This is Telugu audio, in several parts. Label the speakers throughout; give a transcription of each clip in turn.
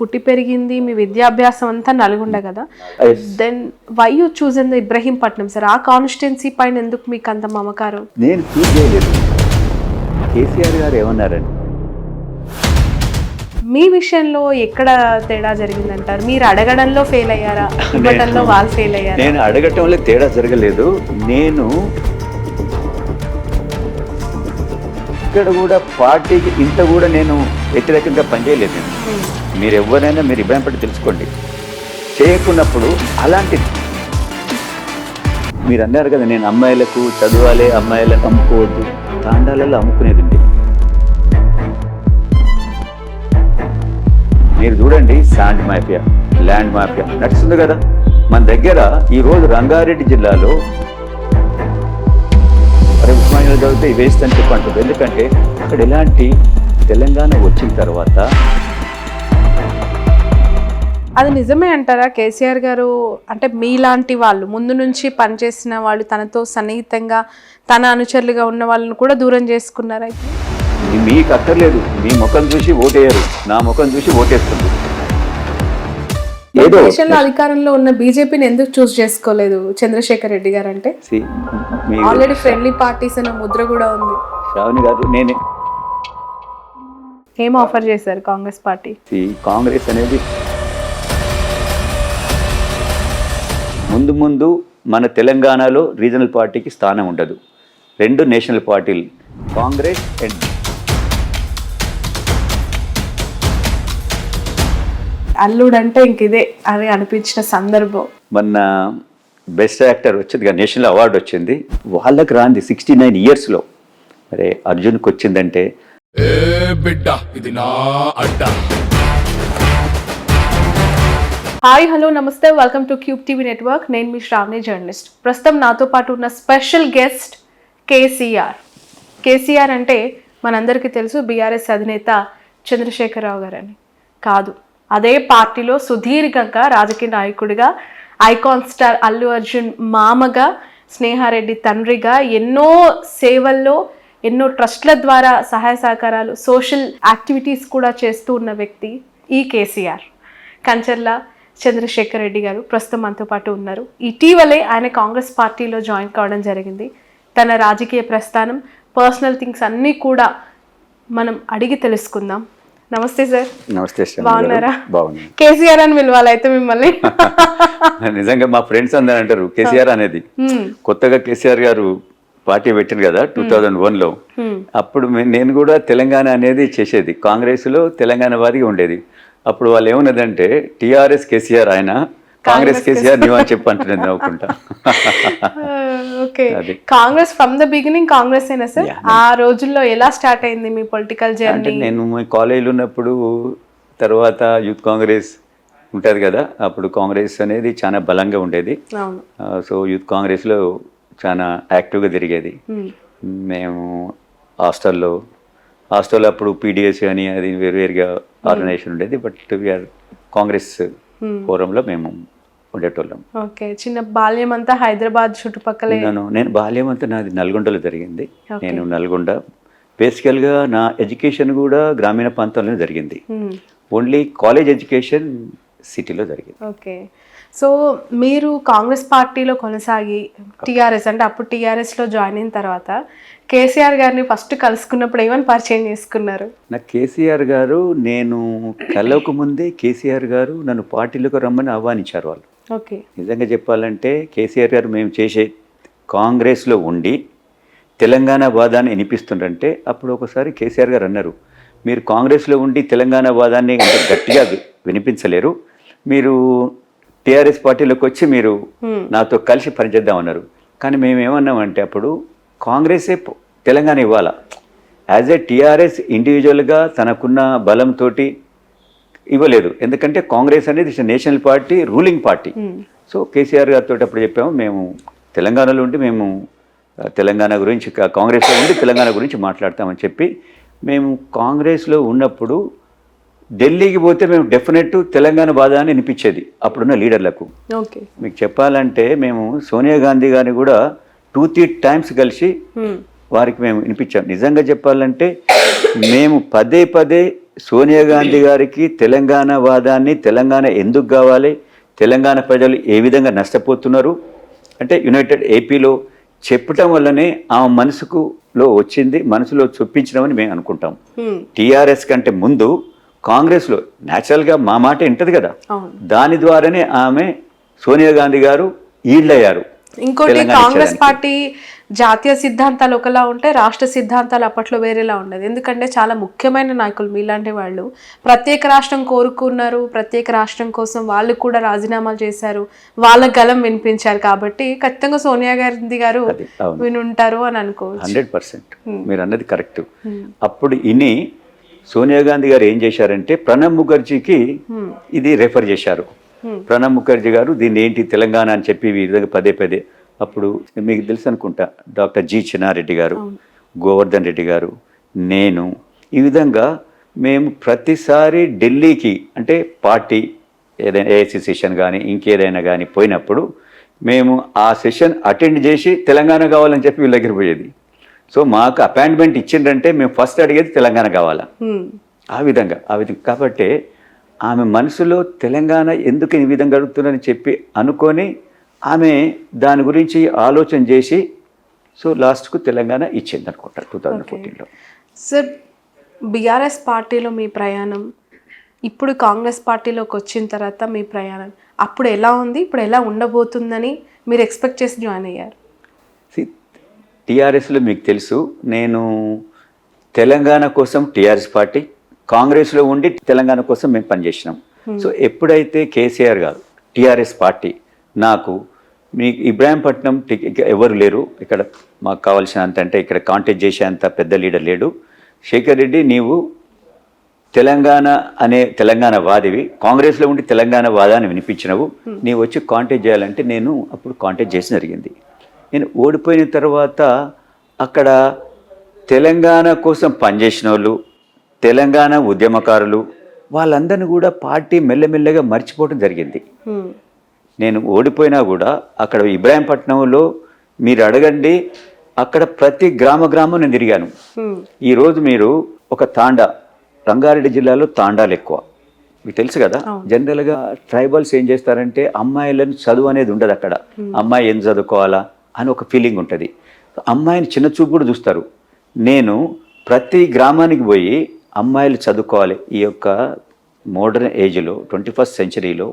Speaker 1: పుట్టి పెరిగింది మీ విద్యాభ్యాసం అంతా నల్గొండ కదా. Then why you choose in the Ibrahimpatnam sir? ఆ కాన్స్టిట్యున్సీ పైన ఎందుకు మీకు అంత మమకారం?
Speaker 2: నేను చూస్ చేయలేదు. కేసీఆర్ గారు ఏమన్నారండి?
Speaker 1: మీ విషయంలో ఎక్కడ తేడా జరిగిందంటారు? మీరు అడగడంలో ఫెయిల్ అయ్యారా, ఇవ్వడంలో వాళ్ళు ఫెయిల్ అయ్యారా?
Speaker 2: నేను అడగటంలో తేడా జరగలేదు. నేను ఇక్కడ కూడా పార్టీకి ఇంత కూడా నేను వ్యతిరేకంగా పనిచేయలేదు. మీరు ఎవరైనా మీరు ఇబ్బంది తెలుసుకోండి. చేయకున్నప్పుడు అలాంటిది మీరు అన్నారు కదా, నేను అమ్మాయిలకు చదవాలి, అమ్మాయిలకు అమ్ముకోవద్దు, తాండాలలో అమ్ముకునేదండి. మీరు చూడండి, శాండ్ మాఫియా, ల్యాండ్ మాఫియా నడుస్తుంది కదా మన దగ్గర. ఈరోజు రంగారెడ్డి జిల్లాలో ఉస్మానియాలో చదివితే వేస్ట్ అని చెప్పి అంటుంది. ఎందుకంటే అక్కడ ఎలాంటి తెలంగాణ వచ్చిన తర్వాత
Speaker 1: అది నిజమే అంటారా? కేసీఆర్ గారు అంటే మీలాంటి వాళ్ళు ముందు నుంచి పనిచేసిన వాళ్ళు, తనతో సన్నిహితంగా తన అనుచరులుగా ఉన్న వాళ్ళని కూడా దూరం చేసుకున్నారు. అయితే
Speaker 2: మీకు అక్కర్లేదు, మీ ముఖం చూసి ఓటేయరు, నా ముఖం చూసి ఓటేస్తుంది. ఏదో
Speaker 1: దేశంలో అధికారంలో ఉన్న బీజేపీని ఎందుకు చూస్ చేసుకోలేదు చంద్రశేఖర్ రెడ్డి గారు? అంటే ఆల్రెడీ ఫ్రెండ్లీ పార్టీస్ అనే ముద్ర కూడా ఉంది.
Speaker 2: శ్రావణి గారు, నేను
Speaker 1: ఏం ఆఫర్ చేశారు కాంగ్రెస్ పార్టీ?
Speaker 2: కాంగ్రెస్ అనేది ముందు మన తెలంగాణలో రీజనల్ పార్టీకి స్థానం ఉండదు. రెండు నేషనల్ పార్టీలు, కాంగ్రెస్ అండ్
Speaker 1: అల్లుడు అంటే ఇంక ఇదే అని అనిపించిన సందర్భం.
Speaker 2: మొన్న బెస్ట్ యాక్టర్ వచ్చింది కదా, నేషనల్ అవార్డు వచ్చింది. వాళ్ళకి రాంది 69 yearsలో. అరే అర్జున్కి వచ్చిందంటే
Speaker 1: హాయ్, హలో, నమస్తే, welcome to cube TV network. నేను మీ శ్రావణి, జర్నలిస్ట్. ప్రస్తుతం నాతో పాటు ఉన్న స్పెషల్ గెస్ట్ కేసీఆర్. కేసీఆర్ అంటే మనందరికీ తెలుసు బీఆర్ఎస్ అధినేత చంద్రశేఖరరావు గారని. కాదు, అదే పార్టీలో సుదీర్ఘంగా రాజకీయ నాయకుడిగా, ఐకాన్ స్టార్ అల్లు అర్జున్ మామగా, స్నేహారెడ్డి తండ్రిగా ఎన్నో సేవల్లో, ఎన్నో ట్రస్ట్ల ద్వారా సహాయ సహకారాలు, సోషల్ యాక్టివిటీస్ కూడా చేస్తూ ఉన్న వ్యక్తి ఈ కేసీఆర్. కంచర్ల చంద్రశేఖర్ రెడ్డి గారు ప్రస్తుతం మనతో పాటు ఉన్నారు. ఇటీవలే ఆయన కాంగ్రెస్ పార్టీలో జాయిన్ కావడం జరిగింది. తన రాజకీయ ప్రస్థానం, పర్సనల్ థింగ్స్ అన్నీ కూడా మనం అడిగి తెలుసుకుందాం. నమస్తే సార్.
Speaker 2: నమస్తే.
Speaker 1: బాగున్నారా?
Speaker 2: బాగున్నా.
Speaker 1: కేసీఆర్ అని పిలవాలి అయితే మిమ్మల్ని.
Speaker 2: నిజంగా మా ఫ్రెండ్స్ అందరూ అంటారు కేసీఆర్ అనేది. కొత్తగా కేసీఆర్ గారు పార్టీ పెట్టింది కదా 2001లో. అప్పుడు నేను కూడా తెలంగాణ అనేది చేసేది, కాంగ్రెస్లో తెలంగాణ వారికి ఉండేది. అప్పుడు వాళ్ళు ఏమన్నదంటే టీఆర్ఎస్ కేసీఆర్ ఆయన, కాంగ్రెస్ కేసీఆర్ నీవు అని చెప్పి అంటున్నది నవ్వుకుంటా.
Speaker 1: Okay, Congress from the beginning Congress అయినా సార్? ఆ రోజుల్లో ఎలా స్టార్ట్ అయింది మీ పొలిటికల్ జర్నీ?
Speaker 2: నేను మీ కాలేజీలో ఉన్నప్పుడు, తర్వాత యూత్ కాంగ్రెస్ ఉంటుంది కదా, అప్పుడు కాంగ్రెస్ అనేది చాలా బలంగా ఉండేది. సో యూత్ కాంగ్రెస్లో చాలా యాక్టివ్గా తిరిగేది. మేము హాస్టల్లో అప్పుడు పీడిఎస్ అని అది వేరువేరుగా ఆర్గనైజేషన్ ఉండేది. బట్ వీఆర్ కాంగ్రెస్ ఫోరంలో మేము ఉండేటోళ్ళం.
Speaker 1: ఓకే, చిన్న బాల్యం అంతా హైదరాబాద్ చుట్టుపక్కలే?
Speaker 2: నేను బాల్యం అంతా నాది నల్గొండలో జరిగింది. నేను నల్గొండ, బేసికల్గా నా ఎడ్యుకేషన్ కూడా గ్రామీణ ప్రాంతంలోనే జరిగింది. ఓన్లీ కాలేజ్ ఎడ్యుకేషన్ సిటీలో జరిగింది.
Speaker 1: ఓకే, సో మీరు కాంగ్రెస్ పార్టీలో కొనసాగి టీఆర్ఎస్, అంటే అప్పుడు టీఆర్ఎస్లో జాయిన్ అయిన తర్వాత కేసీఆర్ గారిని ఫస్ట్ కలుసుకున్నప్పుడు ఏమని పరిచయం చేసుకున్నారు?
Speaker 2: నాకు కేసీఆర్ గారు, నేను కలవక ముందే కేసీఆర్ గారు నన్ను పార్టీలోకి రమ్మని ఆహ్వానించారు వాళ్ళు.
Speaker 1: ఓకే,
Speaker 2: నిజంగా చెప్పాలంటే కేసీఆర్ గారు మేము చేసే కాంగ్రెస్లో ఉండి తెలంగాణ వాదాన్ని వినిపిస్తుండంటే, అప్పుడు ఒకసారి కేసీఆర్ గారు అన్నారు, మీరు కాంగ్రెస్లో ఉండి తెలంగాణ వాదాన్ని అంత గట్టిగా వినిపించలేరు, మీరు టీఆర్ఎస్ పార్టీలోకి వచ్చి మీరు నాతో కలిసి పనిచేద్దామన్నారు. కానీ మేము ఏమన్నామంటే, అప్పుడు కాంగ్రెసే తెలంగాణ ఇవ్వాలా, యాజ్ ఏ టీఆర్ఎస్ ఇండివిజువల్గా తనకున్న బలంతో ఇవ్వలేదు. ఎందుకంటే కాంగ్రెస్ అనేది national party, ruling party. So KCR గారితో అప్పుడు చెప్పాము, మేము తెలంగాణలో ఉండి మేము తెలంగాణ గురించి, కాంగ్రెస్లో ఉండి తెలంగాణ గురించి మాట్లాడతామని చెప్పి, మేము కాంగ్రెస్లో ఉన్నప్పుడు ఢిల్లీకి పోతే మేము డెఫినెట్ తెలంగాణ వాదాన్ని వినిపించేది అప్పుడున్న లీడర్లకు. మీకు చెప్పాలంటే మేము సోనియా గాంధీ గారిని కూడా 2-3 times కలిసి వారికి మేము వినిపించాం. నిజంగా చెప్పాలంటే మేము పదే సోనియా గాంధీ గారికి తెలంగాణ వాదాన్ని, తెలంగాణ ఎందుకు కావాలి, తెలంగాణ ప్రజలు ఏ విధంగా నష్టపోతున్నారు అంటే యునైటెడ్ ఏపీలో చెప్పటం వల్లనే ఆమె మనసులో వచ్చింది, మనసులో చొప్పించడమని మేము అనుకుంటాం. టీఆర్ఎస్ కంటే ముందు కాంగ్రెస్లో న్యాచురల్గా మా మాట వింటది కదా, దాని ద్వారానే ఆమె సోనియా గాంధీ గారు ఈళ్ళయ్యారు.
Speaker 1: ఇంకోటి కాంగ్రెస్ పార్టీ జాతీయ సిద్ధాంతాలు ఒకలా ఉంటాయి, రాష్ట్ర సిద్ధాంతాలు అప్పట్లో వేరేలా ఉండదు. ఎందుకంటే చాలా ముఖ్యమైన నాయకులు మీలాంటి వాళ్ళు ప్రత్యేక రాష్ట్రం కోరుకున్నారు, ప్రత్యేక రాష్ట్రం కోసం వాళ్ళు కూడా రాజీనామాలు చేశారు, వాళ్ళ గలం వినిపించారు. కాబట్టి ఖచ్చితంగా సోనియా గాంధీ గారు వినుంటారు అని అనుకోవచ్చు.
Speaker 2: 100% మీరు అన్నది కరెక్ట్. అప్పుడు ఇని సోనియా గాంధీ గారు ఏం చేశారంటే ప్రణబ్ ముఖర్జీకి ఇది రెఫర్ చేశారు. ప్రణబ్ ముఖర్జీ గారు దీన్ని ఏంటి తెలంగాణ అని చెప్పి ఈ విధంగా పదే పదే, అప్పుడు మీకు తెలుసు అనుకుంటా డాక్టర్ జి చిన్నారెడ్డి గారు, గోవర్ధన్ రెడ్డి గారు, నేను ఈ విధంగా మేము ప్రతిసారి ఢిల్లీకి అంటే పార్టీ ఏదైనా ఏఐసి సెషన్ కానీ ఇంకేదైనా కానీ పోయినప్పుడు మేము ఆ సెషన్ అటెండ్ చేసి తెలంగాణ కావాలని చెప్పి వీళ్ళ దగ్గర పోయేది. సో మాకు అపాయింట్మెంట్ ఇచ్చిందంటే మేము ఫస్ట్ అడిగేది తెలంగాణ కావాలా. ఆ విధంగా కాబట్టి ఆమె మనసులో తెలంగాణ ఎందుకు ఈ విధంగా అడుగుతుందని చెప్పి అనుకొని ఆమె దాని గురించి ఆలోచన చేసి సో లాస్ట్కు తెలంగాణ ఇచ్చింది అనుకుంటా 2014లో.
Speaker 1: సార్, బీఆర్ఎస్ పార్టీలో మీ ప్రయాణం, ఇప్పుడు కాంగ్రెస్ పార్టీలోకి వచ్చిన తర్వాత మీ ప్రయాణం అప్పుడు ఎలా ఉంది, ఇప్పుడు ఎలా ఉండబోతుందని మీరు ఎక్స్పెక్ట్ చేసి జాయిన్ అయ్యారు?
Speaker 2: టీఆర్ఎస్లో మీకు తెలుసు, నేను తెలంగాణ కోసం టీఆర్ఎస్ పార్టీ, కాంగ్రెస్లో ఉండి తెలంగాణ కోసం మేము పనిచేసినాం. సో ఎప్పుడైతే కేసీఆర్ గారు టీఆర్ఎస్ పార్టీ నాకు మీకు ఇబ్రాహీంపట్నం ఎవరు లేరు ఇక్కడ మాకు కావాల్సినంత, అంటే ఇక్కడ కాంటాక్ట్ చేసేంత పెద్ద లీడర్ లేడు, శేఖర్ రెడ్డి నీవు తెలంగాణ వాదివి, కాంగ్రెస్లో ఉండి తెలంగాణ వాదాన్ని వినిపించినవు, నీవు వచ్చి కాంటాక్ట్ చేయాలంటే నేను అప్పుడు కాంటాక్ట్ చేసి జరిగింది. నేను ఓడిపోయిన తర్వాత అక్కడ తెలంగాణ కోసం పనిచేసిన వాళ్ళు, తెలంగాణ ఉద్యమకారులు వాళ్ళందరినీ కూడా పార్టీ మెల్లమెల్లగా మర్చిపోవడం జరిగింది. నేను ఓడిపోయినా కూడా అక్కడ ఇబ్రాహీంపట్నంలో మీరు అడగండి, అక్కడ ప్రతి గ్రామం నేను తిరిగాను. ఈరోజు మీరు ఒక తాండా, రంగారెడ్డి జిల్లాలో తాండాలు ఎక్కువ, మీకు తెలుసు కదా. జనరల్గా ట్రైబల్స్ ఏం చేస్తారంటే అమ్మాయిలను చదువు అనేది ఉండదు అక్కడ, అమ్మాయి ఏం చదువుకోవాలా అని ఒక ఫీలింగ్ ఉంటుంది, అమ్మాయిని చిన్న చూపు కూడా చూస్తారు. నేను ప్రతి గ్రామానికి పోయి అమ్మాయిలు చదువుకోవాలి, ఈ యొక్క మోడర్న్ ఏజ్లో 21st సెంచరీలో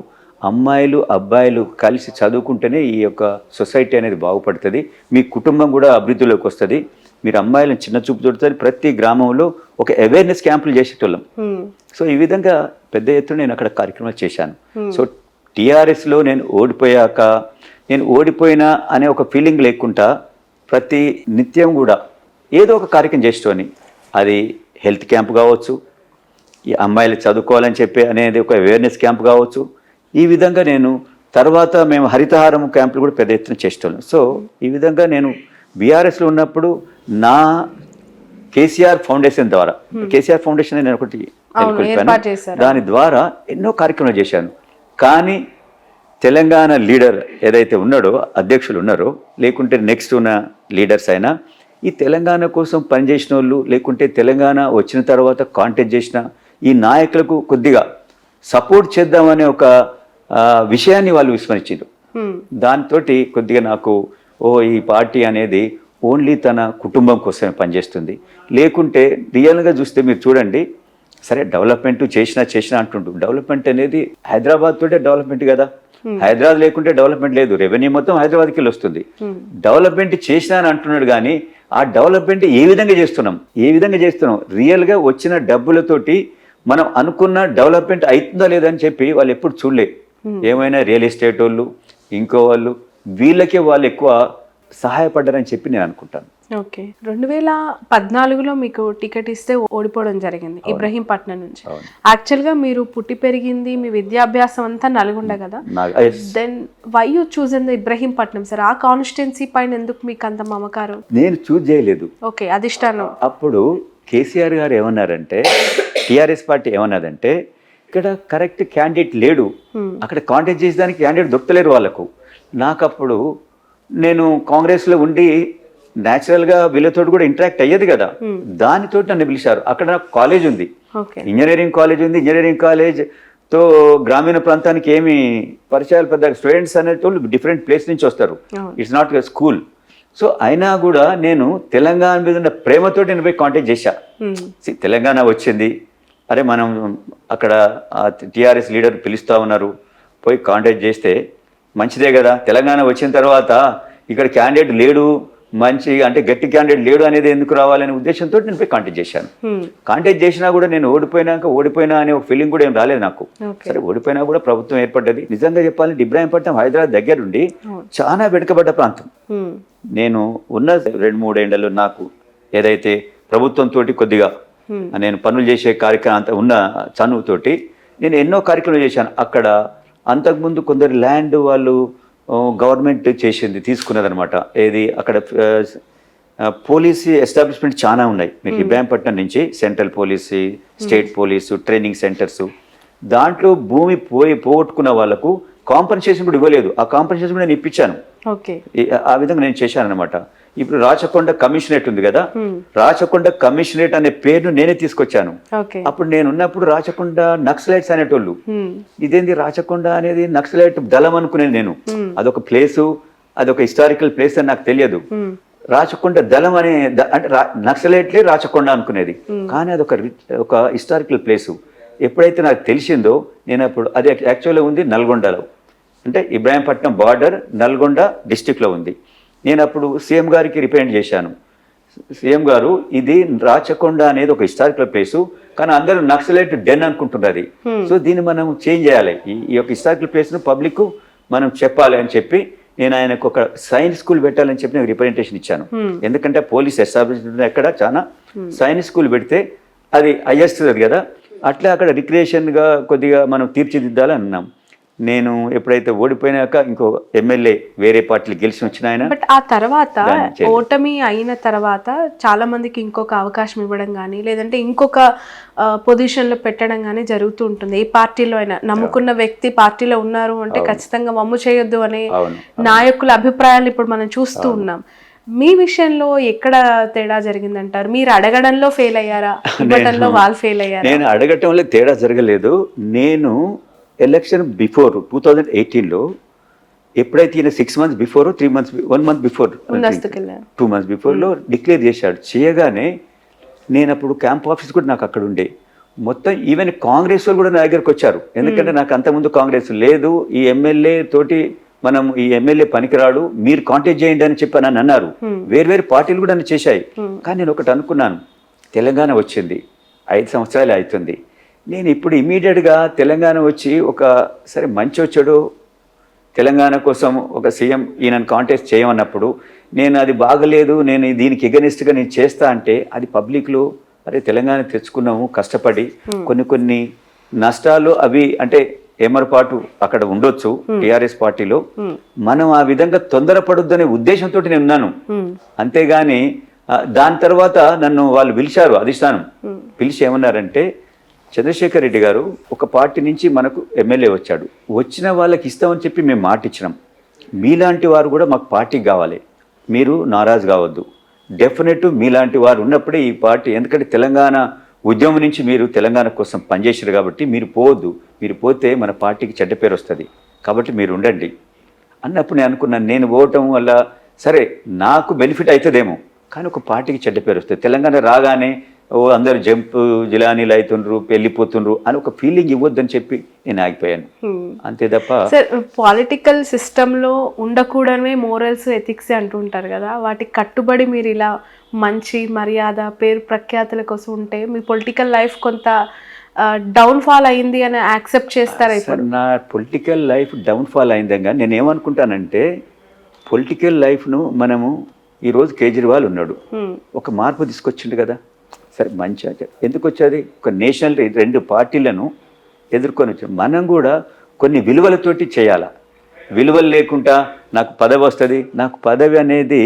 Speaker 2: అమ్మాయిలు అబ్బాయిలు కలిసి చదువుకుంటేనే ఈ యొక్క సొసైటీ అనేది బాగుపడుతుంది, మీ కుటుంబం కూడా అభివృద్ధిలోకి వస్తుంది, మీరు అమ్మాయిలను చిన్న చూపు చూడుతుంది. ప్రతి గ్రామంలో ఒక అవేర్నెస్ క్యాంపులు చేసేటోళ్ళం. సో ఈ విధంగా పెద్ద ఎత్తున నేను అక్కడ కార్యక్రమాలు చేశాను. సో టీఆర్ఎస్లో నేను ఓడిపోయినా అనే ఒక ఫీలింగ్ లేకుండా ప్రతి నిత్యం కూడా ఏదో ఒక కార్యక్రమం చేసేటోని, అది హెల్త్ క్యాంప్ కావచ్చు, ఈ అమ్మాయిలు చదువుకోవాలని చెప్పి అనేది ఒక అవేర్నెస్ క్యాంప్ కావచ్చు. ఈ విధంగా నేను తర్వాత మేము హరితహారం క్యాంపులు కూడా పెద్ద ఎత్తున చేసేటోళ్ళం. సో ఈ విధంగా నేను బీఆర్ఎస్లో ఉన్నప్పుడు నా కేసీఆర్ ఫౌండేషన్ ద్వారా, కేసీఆర్ ఫౌండేషన్ నేను ఒకటి దాని ద్వారా ఎన్నో కార్యక్రమాలు చేశాను. కానీ తెలంగాణ లీడర్ ఏదైతే ఉన్నాడో, అధ్యక్షులు ఉన్నారో, లేకుంటే నెక్స్ట్ ఉన్న లీడర్స్ అయినా ఈ తెలంగాణ కోసం పనిచేసిన వాళ్ళు, లేకుంటే తెలంగాణ వచ్చిన తర్వాత కాంటాక్ట్ చేసిన ఈ నాయకులకు కొద్దిగా సపోర్ట్ చేద్దామనే ఒక విషయాన్ని వాళ్ళు విస్మరించారు. దాంతో కొద్దిగా నాకు ఈ పార్టీ అనేది ఓన్లీ తన కుటుంబం కోసమే పనిచేస్తుంది, లేకుంటే రియల్గా చూస్తే మీరు చూడండి, సరే డెవలప్మెంట్ చేసినా అంటుండు, డెవలప్మెంట్ అనేది హైదరాబాద్ తోటే డెవలప్మెంట్ కదా, హైదరాబాద్ లేకుంటే డెవలప్మెంట్ లేదు, రెవెన్యూ మొత్తం హైదరాబాద్కి వెళ్ళి వస్తుంది. డెవలప్మెంట్ చేసినా అని అంటున్నాడు, కానీ ఆ డెవలప్మెంట్ ఏ విధంగా చేస్తున్నాం రియల్గా వచ్చిన డబ్బులతోటి మనం అనుకున్న డెవలప్మెంట్ అవుతుందా లేదా అని చెప్పి వాళ్ళు ఎప్పుడు చూడలే. ఏమైనా రియల్ ఎస్టేట్ వాళ్ళు, ఇంకో వాళ్ళు, వీళ్ళకే వాళ్ళు ఎక్కువ సహాయపడ్డారని చెప్పి నేను అనుకుంటాను.
Speaker 1: ఓకే, 2014లో మీకు టికెట్ ఇస్తే ఓడిపోవడం జరిగింది ఇబ్రహీంపట్నం నుంచి. యాక్చువల్గా మీరు పుట్టి పెరిగింది, మీ విద్యాభ్యాసం అంతా నల్గొండ కదా, then why you choose in the Ibrahimpatnam sir? ఆ కాన్స్టిట్యున్సీ పైన ఎందుకు మీకు అంత మమకారం?
Speaker 2: నేను చూజ్ చేయలేదు.
Speaker 1: ఓకే, అధిష్టానం.
Speaker 2: అప్పుడు కేసీఆర్ గారు ఏమన్నారంటే, టీఆర్ఎస్ పార్టీ ఏమన్నదంటే, ఇక్కడ కరెక్ట్ క్యాండిడేట్ లేడు, అక్కడ కాంటాక్ట్ చేసేదానికి క్యాండిడేట్ దొరకలేరు వాళ్ళకు. నాకప్పుడు నేను కాంగ్రెస్లో ఉండి న్యాచురల్గా వీళ్ళతో కూడా ఇంటరాక్ట్ అయ్యేది కదా, దానితో నన్ను పిలిచారు. అక్కడ నాకు కాలేజ్ ఉంది,
Speaker 1: ఓకే.
Speaker 2: ఇంజనీరింగ్ కాలేజ్ ఉంది, ఇంజనీరింగ్ కాలేజ్తో గ్రామీణ ప్రాంతానికి ఏమి పరిచయాలు పెద్ద స్టూడెంట్స్ అనేటోళ్ళు డిఫరెంట్ ప్లేస్ నుంచి వస్తారు. It's not school. సో అయినా కూడా నేను తెలంగాణ మీద ఉన్న ప్రేమతోటి నేను పోయి కాంటాక్ట్ చేశా. తెలంగాణ వచ్చింది, అరే మనం అక్కడ టీఆర్ఎస్ లీడర్ పిలుస్తూ ఉన్నారు, పోయి కాంటాక్ట్ చేస్తే మంచిదే కదా. తెలంగాణ వచ్చిన తర్వాత ఇక్కడ క్యాండిడేట్ లేడు, మంచి అంటే గట్టి క్యాండిడేట్ లేడు అనేది ఎందుకు రావాలనే ఉద్దేశంతో నేను పోయి కాంటాక్ట్ చేశాను. కాంటాక్ట్ చేసినా కూడా నేను ఓడిపోయినా అనే ఒక ఫీలింగ్ కూడా ఏం రాలేదు నాకు. సరే ఓడిపోయినా కూడా ప్రభుత్వం ఏర్పడ్డది. నిజంగా చెప్పాలంటే ఇబ్రాహీంపట్నం హైదరాబాద్ దగ్గరుండి చాలా వెనుకబడ్డ ప్రాంతం. నేను ఉన్న 2-3 ఏళ్లలో నాకు ఏదైతే ప్రభుత్వంతో కొద్దిగా నేను పనులు చేసే కార్యక్రమం అంత ఉన్న చనువుతోటి నేను ఎన్నో కార్యక్రమాలు చేశాను. అక్కడ అంతకుముందు కొందరు ల్యాండ్ వాళ్ళు గవర్నమెంట్ చేసింది, తీసుకున్నదనమాట. ఏది అక్కడ పోలీసు ఎస్టాబ్లిష్మెంట్ చాలా ఉన్నాయి మీకు ఇబ్రాహీంపట్నం నుంచి. Central police, state police, training centres. దాంట్లో భూమి పోగొట్టుకున్న వాళ్ళకు కాంపన్సేషన్ కూడా ఇవ్వలేదు. ఆ కాంపన్సేషన్ కూడా నేను ఇప్పించాను. ఆ విధంగా నేను చేశాను అనమాట. ఇప్పుడు రాచకొండ కమిషనరేట్ ఉంది కదా, రాచకొండ కమిషనరేట్ అనే పేరును నేనే తీసుకొచ్చాను. అప్పుడు నేను ఉన్నప్పుడు రాచకొండ నక్సలైట్స్ అనేటోళ్ళు, ఇదేంది రాచకొండ అనేది నక్సలైట్ దళం అనుకునేది నేను. అదొక ప్లేసు, అదొక హిస్టారికల్ ప్లేస్ అని నాకు తెలియదు. రాచకొండ దళం అనే అంటే నక్సలైట్లే రాచకొండ అనుకునేది, కానీ అదొక హిస్టారికల్ ప్లేసు. ఎప్పుడైతే నాకు తెలిసిందో నేను అప్పుడు, అది యాక్చువల్గా ఉంది నల్గొండలో, అంటే ఇబ్రాహీంపట్నం బార్డర్ నల్గొండ డిస్టిక్లో ఉంది. నేను అప్పుడు సీఎం గారికి రిప్రజెంట్ చేశాను. సీఎం గారు ఇది రాచకొండ అనేది ఒక హిస్టారికల్ ప్లేసు, కానీ అందరూ నక్సలైట్ డెన్ అనుకుంటున్నది. సో దీన్ని మనం చేంజ్ చేయాలి, ఈ యొక్క హిస్టారికల్ ప్లేస్ను పబ్లిక్ మనం చెప్పాలి అని చెప్పి నేను ఆయనకు ఒక సైన్స్ స్కూల్ పెట్టాలని చెప్పి నేను రిప్రజెంటేషన్ ఇచ్చాను. ఎందుకంటే పోలీస్ ఎస్టాబ్లిష్మెంట్ ఎక్కడ చాలా సైన్స్ స్కూల్ పెడితే అది అయ్యేస్తుంది కదా, అట్లా అక్కడ రిక్రియేషన్గా కొద్దిగా మనం తీర్చిదిద్దాలని అన్నాం. నేను ఎప్పుడైతే ఓడిపోయినాక ఇంకో ఎమ్మెల్యే వేరే పార్టీలు గెలిచి వచ్చిన ఆయన,
Speaker 1: బట్ ఆ తర్వాత ఓటమి అయిన తర్వాత చాలా మందికి ఇంకొక అవకాశం ఇవ్వడం కానీ లేదంటే ఇంకొక పొజిషన్లో పెట్టడం కానీ జరుగుతూ ఉంటుంది. ఏ పార్టీలో అయినా నమ్ముకున్న వ్యక్తి పార్టీలో ఉన్నారు అంటే ఖచ్చితంగా వమ్ము చేయొద్దు అనే నాయకుల అభిప్రాయాలు ఇప్పుడు మనం చూస్తూ ఉన్నాం. మీ విషయంలో ఎక్కడ తేడా జరిగిందంటారు? మీరు అడగడంలో ఫెయిల్ అయ్యారా, ఇవ్వడంలో వాళ్ళు ఫెయిల్ అయ్యారా?
Speaker 2: నేను అడగటంలో తేడా జరగలేదు. నేను ఎలక్షన్ బిఫోర్ 2018లో ఎప్పుడైతే ఈయన 6 months before 3 months 1 month before 2 months బిఫోర్లో డిక్లేర్ చేశాడు. చేయగానే నేను అప్పుడు క్యాంప్ ఆఫీస్ కూడా నాకు అక్కడ ఉండే. మొత్తం ఈవెన్ కాంగ్రెస్ వాళ్ళు కూడా నా దగ్గరకు వచ్చారు. ఎందుకంటే నాకు అంతకుముందు కాంగ్రెస్ లేదు, ఈ ఎమ్మెల్యే తోటి మనం ఈ ఎమ్మెల్యే పనికిరాడు, మీరు కాంటాక్ట్ చేయండి అని చెప్పి నన్ను అన్నారు. వేరు పార్టీలు కూడా నన్ను చేశాయి. కానీ నేను ఒకటి అనుకున్నాను, తెలంగాణ వచ్చింది 5 సంవత్సరాలు అవుతుంది, నేను ఇప్పుడు ఇమీడియట్గా తెలంగాణ వచ్చి సరే మంచి వచ్చాడు తెలంగాణ కోసం ఒక సీఎం ఈయనను కాంటెస్ట్ చేయమన్నప్పుడు నేను అది బాగలేదు, నేను దీనికి ఎగనిస్ట్గా నేను చేస్తా అంటే అది పబ్లిక్లో అరే తెలంగాణ తెచ్చుకున్నాము కష్టపడి, కొన్ని నష్టాలు అవి అంటే ఏమరపాటు అక్కడ ఉండొచ్చు టీఆర్ఎస్ పార్టీలో, మనం ఆ విధంగా తొందరపడొద్దనే ఉద్దేశంతో నేను ఉన్నాను. అంతేగాని దాని తర్వాత నన్ను వాళ్ళు పిలిచారు అధిష్టానం, పిలిచి ఏమన్నారంటే చంద్రశేఖర్ రెడ్డి గారు ఒక పార్టీ నుంచి మనకు ఎమ్మెల్యే వచ్చాడు, వచ్చిన వాళ్ళకి ఇస్తామని చెప్పి మేము మాట ఇచ్చినాం, మీలాంటి వారు కూడా మాకు పార్టీకి కావాలి, మీరు నారాజు కావద్దు, డెఫినెట్ మీలాంటి వారు ఉన్నప్పుడే ఈ పార్టీ, ఎందుకంటే తెలంగాణ ఉద్యమం నుంచి మీరు తెలంగాణ కోసం పనిచేసారు కాబట్టి మీరు పోవద్దు, మీరు పోతే మన పార్టీకి చెడ్డ పేరు వస్తుంది, కాబట్టి మీరు ఉండండి అన్నప్పుడు నేను అనుకున్నాను, నేను పోవటం వల్ల సరే నాకు బెనిఫిట్ అవుతుందేమో, కానీ ఒక పార్టీకి చెడ్డ పేరు వస్తుంది, తెలంగాణ రాగానే అందరు జంప్ జిలానీలు అవుతుండ్రు వెళ్ళిపోతుండ్రు అని ఒక ఫీలింగ్ ఇవ్వద్దని చెప్పి నేను ఆగిపోయాను, అంతే తప్ప.
Speaker 1: సార్ పొలిటికల్ సిస్టంలో ఉండకూడమే మోరల్స్ ఎథిక్స్ అంటుంటారు కదా, వాటికి కట్టుబడి మీరు ఇలా మంచి మర్యాద పేరు ప్రఖ్యాతుల కోసం ఉంటే మీ పొలిటికల్ లైఫ్ కొంత డౌన్ఫాల్ అయింది అని యాక్సెప్ట్ చేస్తారా? ఇప్పుడు
Speaker 2: నా పొలిటికల్ లైఫ్ డౌన్ఫాల్ అయిందంగా నేను ఏమనుకుంటానంటే, పొలిటికల్ లైఫ్ను మనము ఈరోజు కేజ్రీవాల్ ఉన్నాడు, ఒక మార్పు తీసుకొచ్చిండు కదా, సరే మంచి ఎందుకు వచ్చేది, ఒక నేషనల్ 2 పార్టీలను ఎదుర్కొని వచ్చాం, మనం కూడా కొన్ని విలువలతోటి చేయాలా, విలువలు లేకుండా నాకు పదవి వస్తుంది, నాకు పదవి అనేది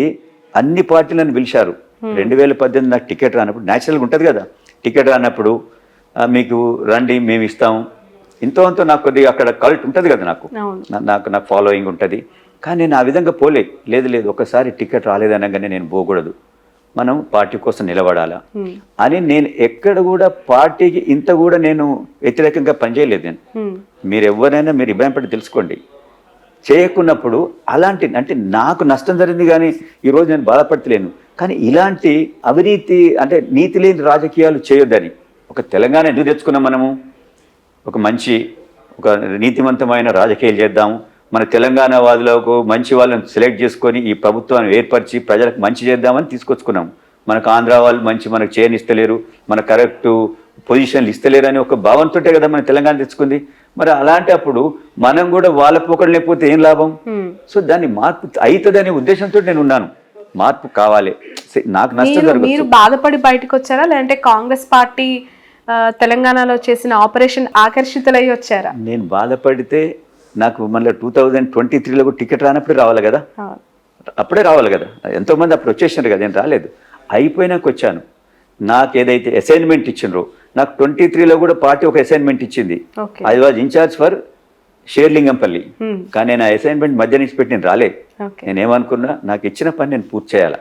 Speaker 2: అన్ని పార్టీలను పిలిచారు. 2018 నాకు టికెట్ రానప్పుడు న్యాచురల్గా ఉంటుంది కదా, టికెట్ రానప్పుడు మీకు రండి మేము ఇస్తాము, ఇంతో నాకు కొద్దిగా అక్కడ కల్ట్ ఉంటుంది కదా, నాకు ఫాలోయింగ్ ఉంటుంది, కానీ నేను ఆ విధంగా పోలే, లేదు ఒకసారి టికెట్ రాలేదనగానే నేను పోకూడదు, మనం పార్టీ కోసం నిలబడాలా అని నేను ఎక్కడ కూడా పార్టీకి ఇంత కూడా నేను వ్యతిరేకంగా పనిచేయలేదు నేను. మీరు ఎవరైనా మీరు ఇబ్బంది పడి తెలుసుకోండి. చేయకున్నప్పుడు అలాంటి అంటే నాకు నష్టం జరిగింది కానీ ఈరోజు నేను బాధపడతలేను. కానీ ఇలాంటి అవినీతి అంటే నీతి లేని రాజకీయాలు చేయొద్దని ఒక తెలంగాణ ఎందుకు తెచ్చుకున్నాం మనము? ఒక నీతివంతమైన రాజకీయాలు చేద్దాము, మన తెలంగాణ వాదులకు మంచి వాళ్ళని సెలెక్ట్ చేసుకొని ఈ ప్రభుత్వాన్ని ఏర్పరిచి ప్రజలకు మంచి చేద్దామని తీసుకొచ్చుకున్నాం. మనకు ఆంధ్ర వాళ్ళు మనకు చేయనిస్తలేరు, మన కరెక్ట్ పొజిషన్లు ఇస్తలేరు అని ఒక భావంతో కదా మన తెలంగాణ తెచ్చుకుంది. మరి అలాంటి అప్పుడు మనం కూడా వాళ్ళ పోకడ లేకపోతే ఏం లాభం? సో దాన్ని మార్పు అవుతుందనే ఉద్దేశంతో నేను ఉన్నాను. మార్పు కావాలి, నాకు నష్టం జరుగుతుంది.
Speaker 1: మీరు బాధపడి బయటకు వచ్చారా, లేదంటే కాంగ్రెస్ పార్టీ తెలంగాణలో చేసిన ఆపరేషన్ ఆకర్షితులై వచ్చారా?
Speaker 2: నేను బాధపడితే నాకు మళ్ళీ 2023లో కూడా టికెట్ రానప్పుడే రావాలి కదా, అప్పుడే రావాలి కదా. ఎంతోమంది అప్పుడు వచ్చేసినారు కదా, నేను రాలేదు. అయిపోయినాక వచ్చాను. నాకు ఏదైతే అసైన్మెంట్ ఇచ్చిండ్రో, నాకు 23లో కూడా పార్టీ ఒక అసైన్మెంట్ ఇచ్చింది. I was in-charge for Serilingampally. కానీ నేను ఆ అసైన్మెంట్ మధ్య నుంచి పెట్టి నేను రాలే. నేనేమనుకున్నా, నాకు ఇచ్చిన పని నేను పూర్తి చేయాలా,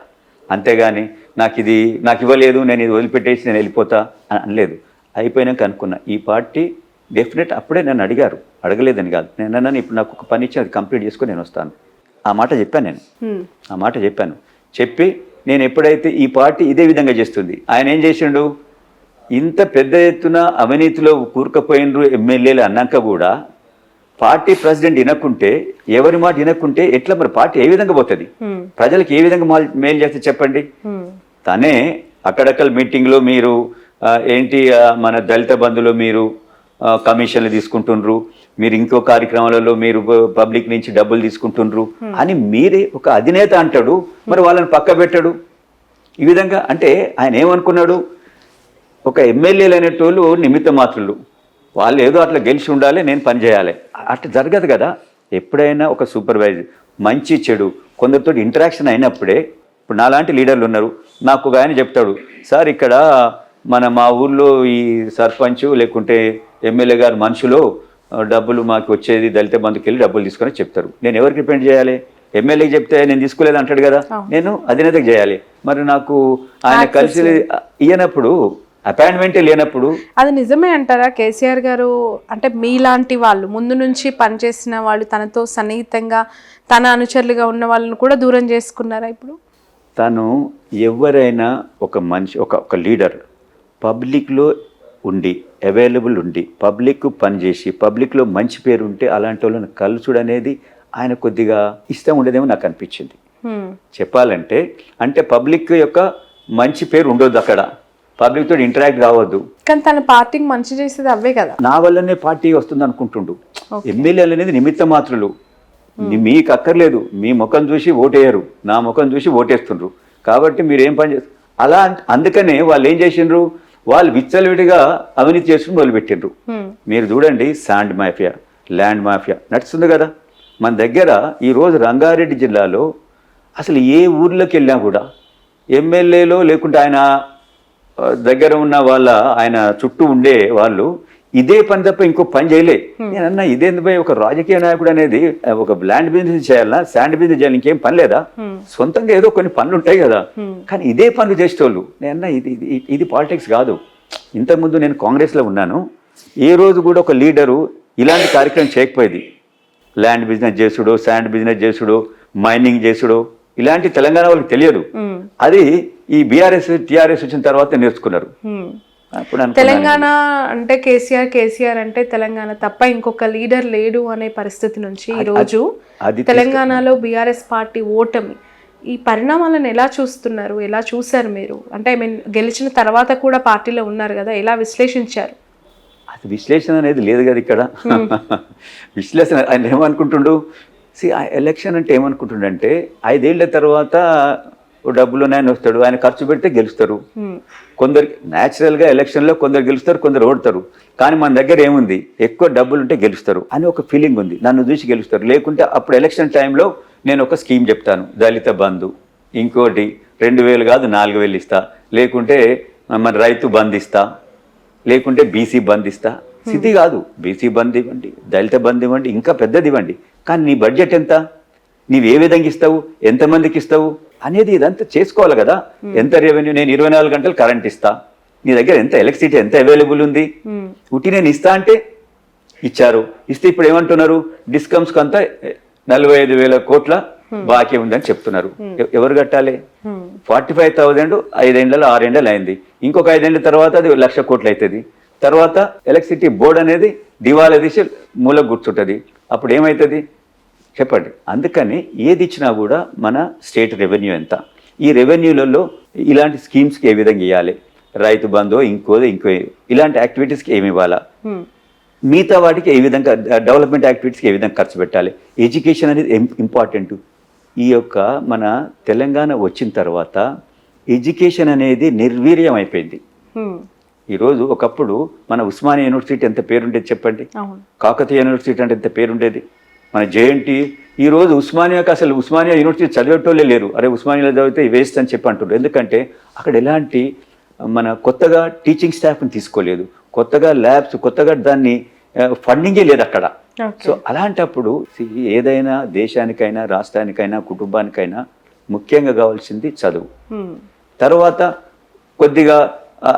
Speaker 2: అంతేగాని నాకు ఇవ్వలేదు నేను ఇది వదిలిపెట్టేసి నేను వెళ్ళిపోతా అని అనలేదు. అయిపోయినాక అనుకున్నా ఈ పార్టీ డెఫినెట్. అప్పుడే నన్ను అడగలేదని కాదు, నేను అన్నాను ఇప్పుడు నాకు ఒక పని ఇచ్చి అది కంప్లీట్ చేసుకొని నేను వస్తాను. ఆ మాట చెప్పాను. చెప్పి నేను ఎప్పుడైతే ఈ పార్టీ ఇదే విధంగా చేస్తుంది, ఆయన ఏం చేసిండు, ఇంత పెద్ద ఎత్తున అవినీతిలో కూరుకుపోయినరు ఎమ్మెల్యేలు అన్నాక కూడా పార్టీ ప్రెసిడెంట్ వినకుంటే, ఎవరి మాట వినకుంటే ఎట్లా మరి పార్టీ ఏ విధంగా పోతుంది? ప్రజలకు ఏ విధంగా మేలు చేస్తే చెప్పండి. తనే అక్కడక్కడ మీటింగ్లో మీరు ఏంటి మన దళిత బంధులో మీరు కమిషన్లు తీసుకుంటుండ్రు, మీరు ఇంకో కార్యక్రమాలలో మీరు పబ్లిక్ నుంచి డబ్బులు తీసుకుంటుండ్రు అని మీరే ఒక అధినేత అంటాడు, మరి వాళ్ళని పక్క పెట్టాడు. ఈ విధంగా అంటే ఆయన ఏమనుకున్నాడు, ఒక ఎమ్మెల్యేలు అనేటోళ్ళు నిమిత్త మాత్రులు, వాళ్ళు ఏదో అట్లా గెలిచి ఉండాలి, నేను పని చేయాలి, అట్లా జరగదు కదా. ఎప్పుడైనా ఒక సూపర్వైజర్ మంచి చెడు కొందరితో ఇంటరాక్షన్ అయినప్పుడే, ఇప్పుడు నాలాంటి లీడర్లు ఉన్నారు, నాకు ఒక ఆయన చెప్తాడు, సార్ ఇక్కడ మా ఊర్లో ఈ సర్పంచ్ లేకుంటే ఎమ్మెల్యే గారు మనుషులు డబ్బులు మాకు వచ్చేది దళిత బంధుకి వెళ్ళి డబ్బులు తీసుకొని చెప్తారు. నేను ఎవరికి డిపెండ్ చేయాలి? ఎమ్మెల్యేకి చెప్తే నేను తీసుకోలేదు అంటాడు కదా, నేను అధినేతకు చేయాలి. మరి నాకు ఆయన కలిసి ఇయ్యనప్పుడు, అపాయింట్మెంటే లేనప్పుడు.
Speaker 1: అది నిజమే అంటారా కేసీఆర్ గారు? అంటే మీలాంటి వాళ్ళు ముందు నుంచి పనిచేసిన వాళ్ళు, తనతో సన్నిహితంగా తన అనుచరులుగా ఉన్న వాళ్ళని కూడా దూరం చేసుకున్నారా ఇప్పుడు?
Speaker 2: తను ఎవరైనా ఒక మనిషి, ఒక లీడర్ పబ్లిక్లో ఉండి అవైలబుల్ ఉండి పబ్లిక్ పనిచేసి పబ్లిక్లో మంచి పేరు ఉంటే అలాంటి వాళ్ళని కలుసుడు అనేది ఆయన కొద్దిగా ఇష్టం ఉండదేమో నాకు అనిపించింది. చెప్పాలంటే అంటే పబ్లిక్ యొక్క మంచి పేరు ఉండొద్దు, అక్కడ పబ్లిక్ తోటి ఇంటరాక్ట్ కావద్దు.
Speaker 1: కానీ తన పార్టీకి మంచి చేసేది అవే కదా,
Speaker 2: నా వల్లనే పార్టీ వస్తుంది అనుకుంటుండు. ఎమ్మెల్యేలు అనేది నిమిత్త మాత్రులు, మీకు అక్కర్లేదు, మీ ముఖం చూసి ఓటేయరు, నా ముఖం చూసి ఓటేస్తుండ్రు. కాబట్టి మీరు ఏం పని చేస్తారు అలా. అందుకనే వాళ్ళు ఏం చేసిండ్రు, వాళ్ళు విచ్చలవిడిగా అవినీతి చేసుకుని మొదలుపెట్టిండ్రు. మీరు చూడండి, శాండ్ మాఫియా, ల్యాండ్ మాఫియా నడుస్తుంది కదా మన దగ్గర. ఈరోజు రంగారెడ్డి జిల్లాలో అసలు ఏ ఊర్లోకి వెళ్ళినా కూడా ఎమ్మెల్యేలో లేకుంటే ఆయన దగ్గర ఉన్న ఆయన చుట్టూ ఉండే వాళ్ళు ఇదే పని తప్ప ఇంకో పని చేయలే. నేనన్నా ఇదేందుపై ఒక రాజకీయ నాయకుడు అనేది ఒక ల్యాండ్ బిజినెస్ చేయాలా, శాండ్ బిజినెస్ చేయాలి, ఇంకేం పని లేదా? సొంతంగా ఏదో కొన్ని పనులు ఉంటాయి కదా, కానీ ఇదే పనులు చేసేటోళ్ళు. నేనన్నా ఇది పాలిటిక్స్ కాదు. ఇంతకుముందు నేను కాంగ్రెస్లో ఉన్నాను, ఏ రోజు కూడా ఒక లీడరు ఇలాంటి కార్యక్రమం చేయకపోయేది. ల్యాండ్ బిజినెస్ చేసుడు, శాండ్ బిజినెస్ చేసుడు, మైనింగ్ చేసుడు, ఇలాంటి తెలంగాణ వాళ్ళకి తెలియదు. అది ఈ బీఆర్ఎస్ టీఆర్ఎస్ వచ్చిన తర్వాత నేర్చుకున్నారు.
Speaker 1: తెలంగాణ అంటే కేసీఆర్ అంటే తెలంగాణ తప్ప ఇంకొక లీడర్ లేడు అనే పరిస్థితి నుంచి ఈ రోజు తెలంగాణలో బీఆర్ఎస్ పార్టీ ఓటమి, ఈ పరిణామాలను ఎలా చూస్తున్నారు? ఎలా చూసారు మీరు? అంటే గెలిచిన తర్వాత కూడా పార్టీలో ఉన్నారు కదా, ఎలా విశ్లేషించారు?
Speaker 2: అది విశ్లేషణ అనేది లేదు కదా ఇక్కడ. విశ్లేషణ ఆయన ఏమనుకుంటుండు, ఎలక్షన్ అంటే ఏమనుకుంటుండంటే 5 ఏళ్ల తర్వాత డబ్బులు ఆయన వస్తాడు, ఆయన ఖర్చు పెడితే గెలుస్తారు. కొందరికి న్యాచురల్గా ఎలక్షన్లో కొందరు గెలుస్తారు, కొందరు ఓడతారు. కానీ మన దగ్గర ఏముంది, ఎక్కువ డబ్బులు ఉంటే గెలుస్తారు అని ఒక ఫీలింగ్ ఉంది, నన్ను చూసి గెలుస్తారు. లేకుంటే అప్పుడు ఎలక్షన్ టైంలో నేను ఒక స్కీమ్ చెప్తాను, దళిత బంధు, ఇంకోటి 2000 కాదు 4000 ఇస్తా, లేకుంటే మన రైతు బంద్ ఇస్తా, లేకుంటే బీసీ బంద్ ఇస్తా. స్థితి కాదు, బీసీ బంద్ ఇవ్వండి, దళిత బంద్ ఇవ్వండి, ఇంకా పెద్దది ఇవ్వండి. కానీ నీ బడ్జెట్ ఎంత, నీవు ఏ విధంగా ఇస్తావు, ఎంతమందికి ఇస్తావు, అనేది ఇదంతా చేసుకోవాలి కదా. ఎంత రెవెన్యూ, నేను 24 గంటలు కరెంట్ ఇస్తా, నీ దగ్గర ఎంత ఎలక్ట్రిసిటీ ఎంత అవైలబుల్ ఉంది, ఉట్టి నేను ఇస్తా అంటే ఇచ్చారు. ఇస్తే ఇప్పుడు ఏమంటున్నారు, డిస్కమ్స్కి అంతా 45,000 కోట్ల బాకీ ఉందని చెప్తున్నారు. ఎవరు కట్టాలి? 45,000 5 6 అయింది. ఇంకొక 5 ఏళ్ళ తర్వాత అది 1,00,000 కోట్లు అవుతుంది. తర్వాత ఎలక్ట్రిసిటీ బోర్డు అనేది దివాలా తీసి మూలకు కూర్చుంటుంది. అప్పుడు ఏమవుతుంది చెప్పండి. అందుకని ఏది ఇచ్చినా కూడా మన స్టేట్ రెవెన్యూ ఎంత, ఈ రెవెన్యూలలో ఇలాంటి స్కీమ్స్కి ఏ విధంగా ఇవ్వాలి, రైతు బంధు ఇంకో ఇలాంటి యాక్టివిటీస్కి ఏమి ఇవ్వాలా, మిగతా వాటికి ఏ విధంగా డెవలప్మెంట్ యాక్టివిటీస్కి ఏ విధంగా ఖర్చు పెట్టాలి, ఎడ్యుకేషన్ అనేది ఇంపార్టెంట్. ఈ యొక్క మన తెలంగాణ వచ్చిన తర్వాత ఎడ్యుకేషన్ అనేది నిర్వీర్యం అయిపోయింది. ఈరోజు ఒకప్పుడు మన ఉస్మానియా యూనివర్సిటీ ఎంత పేరుండేది చెప్పండి, కాకతీయ యూనివర్సిటీ అంటే ఎంత పేరుండేది, మన జేఎన్టీ. ఈరోజు ఉస్మానియాకి అసలు ఉస్మానియా యూనివర్సిటీ చదివేటోళ్ళే లేరు. అరే ఉస్మానియాలో చదివితే వేస్ట్ అని చెప్పి అంటున్నారు. ఎందుకంటే అక్కడ ఎలాంటి మన కొత్తగా టీచింగ్ స్టాఫ్ని తీసుకోలేదు, కొత్తగా ల్యాబ్స్, కొత్తగా దాన్ని ఫండింగే లేదు అక్కడ. సో అలాంటప్పుడు ఏదైనా దేశానికైనా రాష్ట్రానికైనా కుటుంబానికైనా ముఖ్యంగా కావాల్సింది చదువు. తర్వాత కొద్దిగా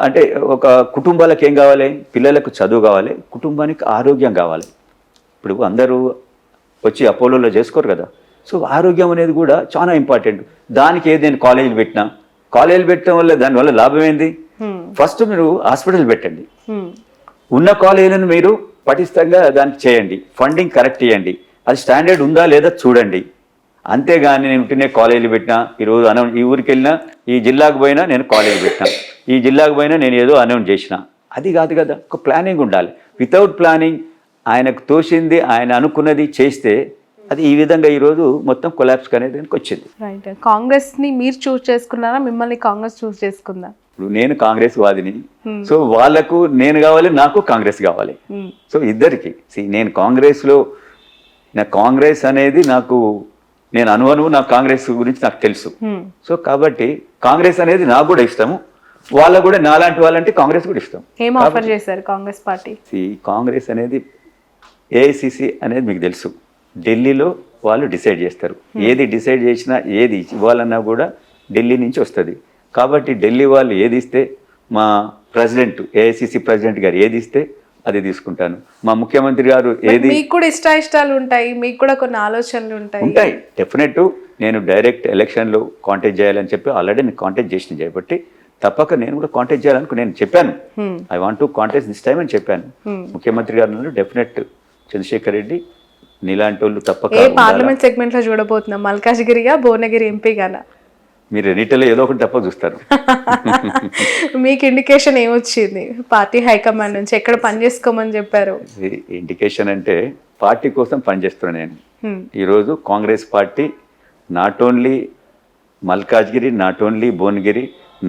Speaker 2: అంటే ఒక కుటుంబాలకు ఏం కావాలి, పిల్లలకు చదువు కావాలి, కుటుంబానికి ఆరోగ్యం కావాలి. ఇప్పుడు అందరూ వచ్చి అపోలోలో చేసుకోరు కదా. సో ఆరోగ్యం అనేది కూడా చాలా ఇంపార్టెంట్. దానికి ఏదైనా కాలేజీలు పెట్టినా, కాలేజీలు పెట్టడం వల్ల దానివల్ల లాభం ఏంది, ఫస్ట్ మీరు హాస్పిటల్ పెట్టండి, ఉన్న కాలేజీలను మీరు పటిష్టంగా దానికి చేయండి, ఫండింగ్ కరెక్ట్ చేయండి, అది స్టాండర్డ్ ఉందా లేదా చూడండి. అంతేగాని నేను ఉంటేనే కాలేజీలు పెట్టినా, ఈరోజు ఈ ఊరికి వెళ్ళినా, ఈ జిల్లాకు పోయినా నేను కాలేజీ పెట్టినా, ఈ జిల్లాకు పోయినా నేను ఏదో అనౌన్స్ చేసిన, అది కాదు కదా. ఒక ప్లానింగ్ ఉండాలి. వితౌట్ ప్లానింగ్ ఆయనకు తోచింది ఆయన అనుకున్నది చేస్తే అది ఈ విధంగా ఈరోజు మొత్తం కొలాప్స్ అనేది వచ్చింది.
Speaker 1: రైట్. కాంగ్రెస్ని మీరు చూస్ చేసుకున్నారా, మిమ్మల్ని కాంగ్రెస్ చూస్ చేసుకుందా?
Speaker 2: ఇప్పుడు నేను కాంగ్రెస్ వాదిని, సో వాళ్ళకు నేను కావాలి, నాకు కాంగ్రెస్ కావాలి. సో ఇద్దరికి నేను కాంగ్రెస్లో, నా కాంగ్రెస్ అనేది నాకు నేను అనువనువు, నా కాంగ్రెస్ గురించి నాకు తెలుసు. సో కాబట్టి కాంగ్రెస్ అనేది నాకు కూడా ఇష్టము, వాళ్ళకు కూడా నాలాంటి వాళ్ళంటే కాంగ్రెస్ కూడా ఇష్టం.
Speaker 1: ఏం ఆఫర్ చేశారు కాంగ్రెస్ పార్టీ?
Speaker 2: కాంగ్రెస్ అనేది ఏఐసిసి అనేది మీకు తెలుసు, ఢిల్లీలో వాళ్ళు డిసైడ్ చేస్తారు. ఏది డిసైడ్ చేసినా, ఏది ఇవ్వాలన్నా కూడా ఢిల్లీ నుంచి వస్తుంది. కాబట్టి ఢిల్లీ వాళ్ళు ఏది ఇస్తే, మా ప్రెసిడెంట్ ఏఐసిసి ప్రెసిడెంట్ గారు ఏది ఇస్తే అది తీసుకుంటాను. మా ముఖ్యమంత్రి గారు ఏది,
Speaker 1: మీకు కూడా ఇష్టాలు ఉంటాయి, మీకు కూడా కొన్ని ఆలోచనలు ఉంటాయి.
Speaker 2: డెఫినెట్. నేను డైరెక్ట్ ఎలక్షన్లో కాంటెస్ట్ చేయాలని చెప్పి ఆల్రెడీ నేను కాంటెస్ట్ చేసిన చేయబట్టి తప్పక నేను కూడా కాంటెస్ట్ చేయాలని నేను చెప్పాను. I want to contest this time అని చెప్పాను. ముఖ్యమంత్రి గారు డెఫినెట్ చంద్రశేఖర్ రెడ్డి నీలాంటి వాళ్ళు తప్పక.
Speaker 1: ఏ పార్లమెంట్ సెగ్మెంట్ లో చూడబోతున్నాం, మల్కాజ్గిరిగా భువనగిరి ఎంపీగానా?
Speaker 2: మీరు రెండింటిలో ఏదో ఒకటి తప్పక చూస్తారు.
Speaker 1: మీకు ఇండికేషన్ ఏమొచ్చింది పార్టీ హైకమాండ్ నుంచి, ఎక్కడ పని చేసుకోమని చెప్పారు?
Speaker 2: ఇండికేషన్ అంటే పార్టీ కోసం పనిచేస్తున్నాను నేను. ఈరోజు Congress party not only Malkajgiri, not only Bhuvanagiri,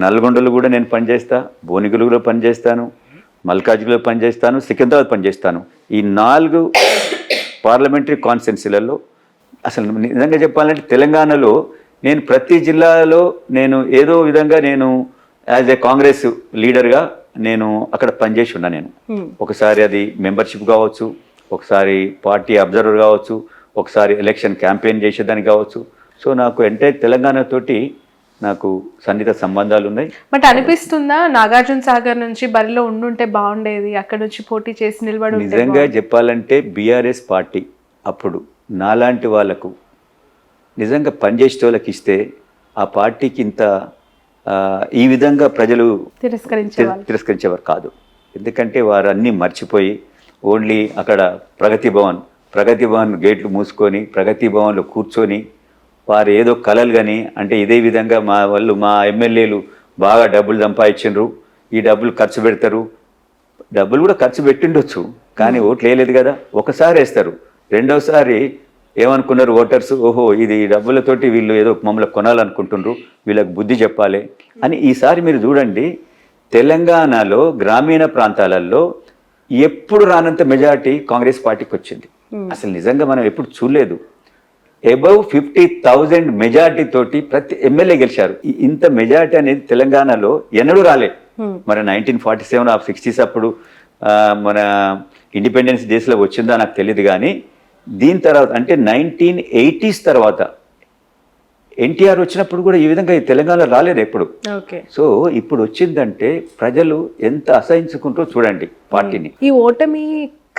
Speaker 2: నల్గొండలో కూడా నేను పనిచేస్తా, భువనగిరిలో పనిచేస్తాను, మల్కాజ్గిరిలో పనిచేస్తాను, సికింద్రాబాద్ పనిచేస్తాను. ఈ 4 పార్లమెంటరీ కాన్స్టిట్యున్సీలలో అసలు నిజంగా చెప్పాలంటే తెలంగాణలో నేను ప్రతి జిల్లాలో నేను ఏదో విధంగా నేను యాజ్ ఏ కాంగ్రెస్ లీడర్గా నేను అక్కడ పనిచేసి ఉన్నా. నేను ఒకసారి అది మెంబర్షిప్ కావచ్చు, ఒకసారి పార్టీ అబ్జర్వర్ కావచ్చు, ఒకసారి ఎలక్షన్ క్యాంపెయిన్ చేసేదానికి కావచ్చు. సో నాకు ఎంటైర్ తెలంగాణతోటి నాకు సన్నిహిత సంబంధాలు ఉన్నాయి.
Speaker 1: బట్ అనిపిస్తుందా నాగార్జున సాగర్ నుంచి బరిలో ఉండుంటే బాగుండేది, అక్కడ నుంచి పోటీ చేసి నిలబడి?
Speaker 2: నిజంగా చెప్పాలంటే బీఆర్ఎస్ పార్టీ అప్పుడు నాలాంటి వాళ్ళకు నిజంగా పనిచేసే వాళ్ళకి ఇస్తే ఆ పార్టీకి ఇంత ఈ విధంగా ప్రజలు తిరస్కరించేవారు కాదు. ఎందుకంటే వారు అన్నీ మర్చిపోయి ఓన్లీ అక్కడ ప్రగతి భవన్ గేట్లు మూసుకొని ప్రగతి భవన్లో కూర్చొని వారు ఏదో కలలు కానీ, అంటే ఇదే విధంగా మా ఎమ్మెల్యేలు బాగా డబ్బులు సంపాదించిండ్రు, ఈ డబ్బులు ఖర్చు పెడతారు. డబ్బులు కూడా ఖర్చు పెట్టిండొచ్చు, కానీ ఓట్లు వేయలేదు కదా. ఒకసారి వేస్తారు, రెండోసారి ఏమనుకున్నారు ఓటర్స్, ఓహో ఇది డబ్బులతోటి వీళ్ళు ఏదో మమ్మల్ని కొనాలనుకుంటున్నారు, వీళ్ళకి బుద్ధి చెప్పాలి అని. ఈసారి మీరు చూడండి, తెలంగాణలో గ్రామీణ ప్రాంతాలలో ఎప్పుడు రానంత మెజారిటీ కాంగ్రెస్ పార్టీకి వచ్చింది. అసలు నిజంగా మనం ఎప్పుడు చూడలేదు. అబౌవ్ 50,000 మెజారిటీ తోటి ప్రతి ఎమ్మెల్యే గెలిచారు. ఇంత మెజారిటీ అనేది తెలంగాణలో ఎన్నడూ రాలే. మరి 1947 60s అప్పుడు మన ఇండిపెండెన్స్ డేస్లో వచ్చిందా నాకు తెలియదు, కానీ దీని తర్వాత అంటే 1980s తర్వాత ఎన్టీఆర్ వచ్చినప్పుడు కూడా ఈ విధంగా ఈ తెలంగాణ రాలేదు ఎప్పుడు.
Speaker 1: ఓకే.
Speaker 2: సో ఇప్పుడు వచ్చిందంటే ప్రజలు ఎంత అసహించుకుంటూ చూడండి పార్టీని.
Speaker 1: ఈ ఓటమి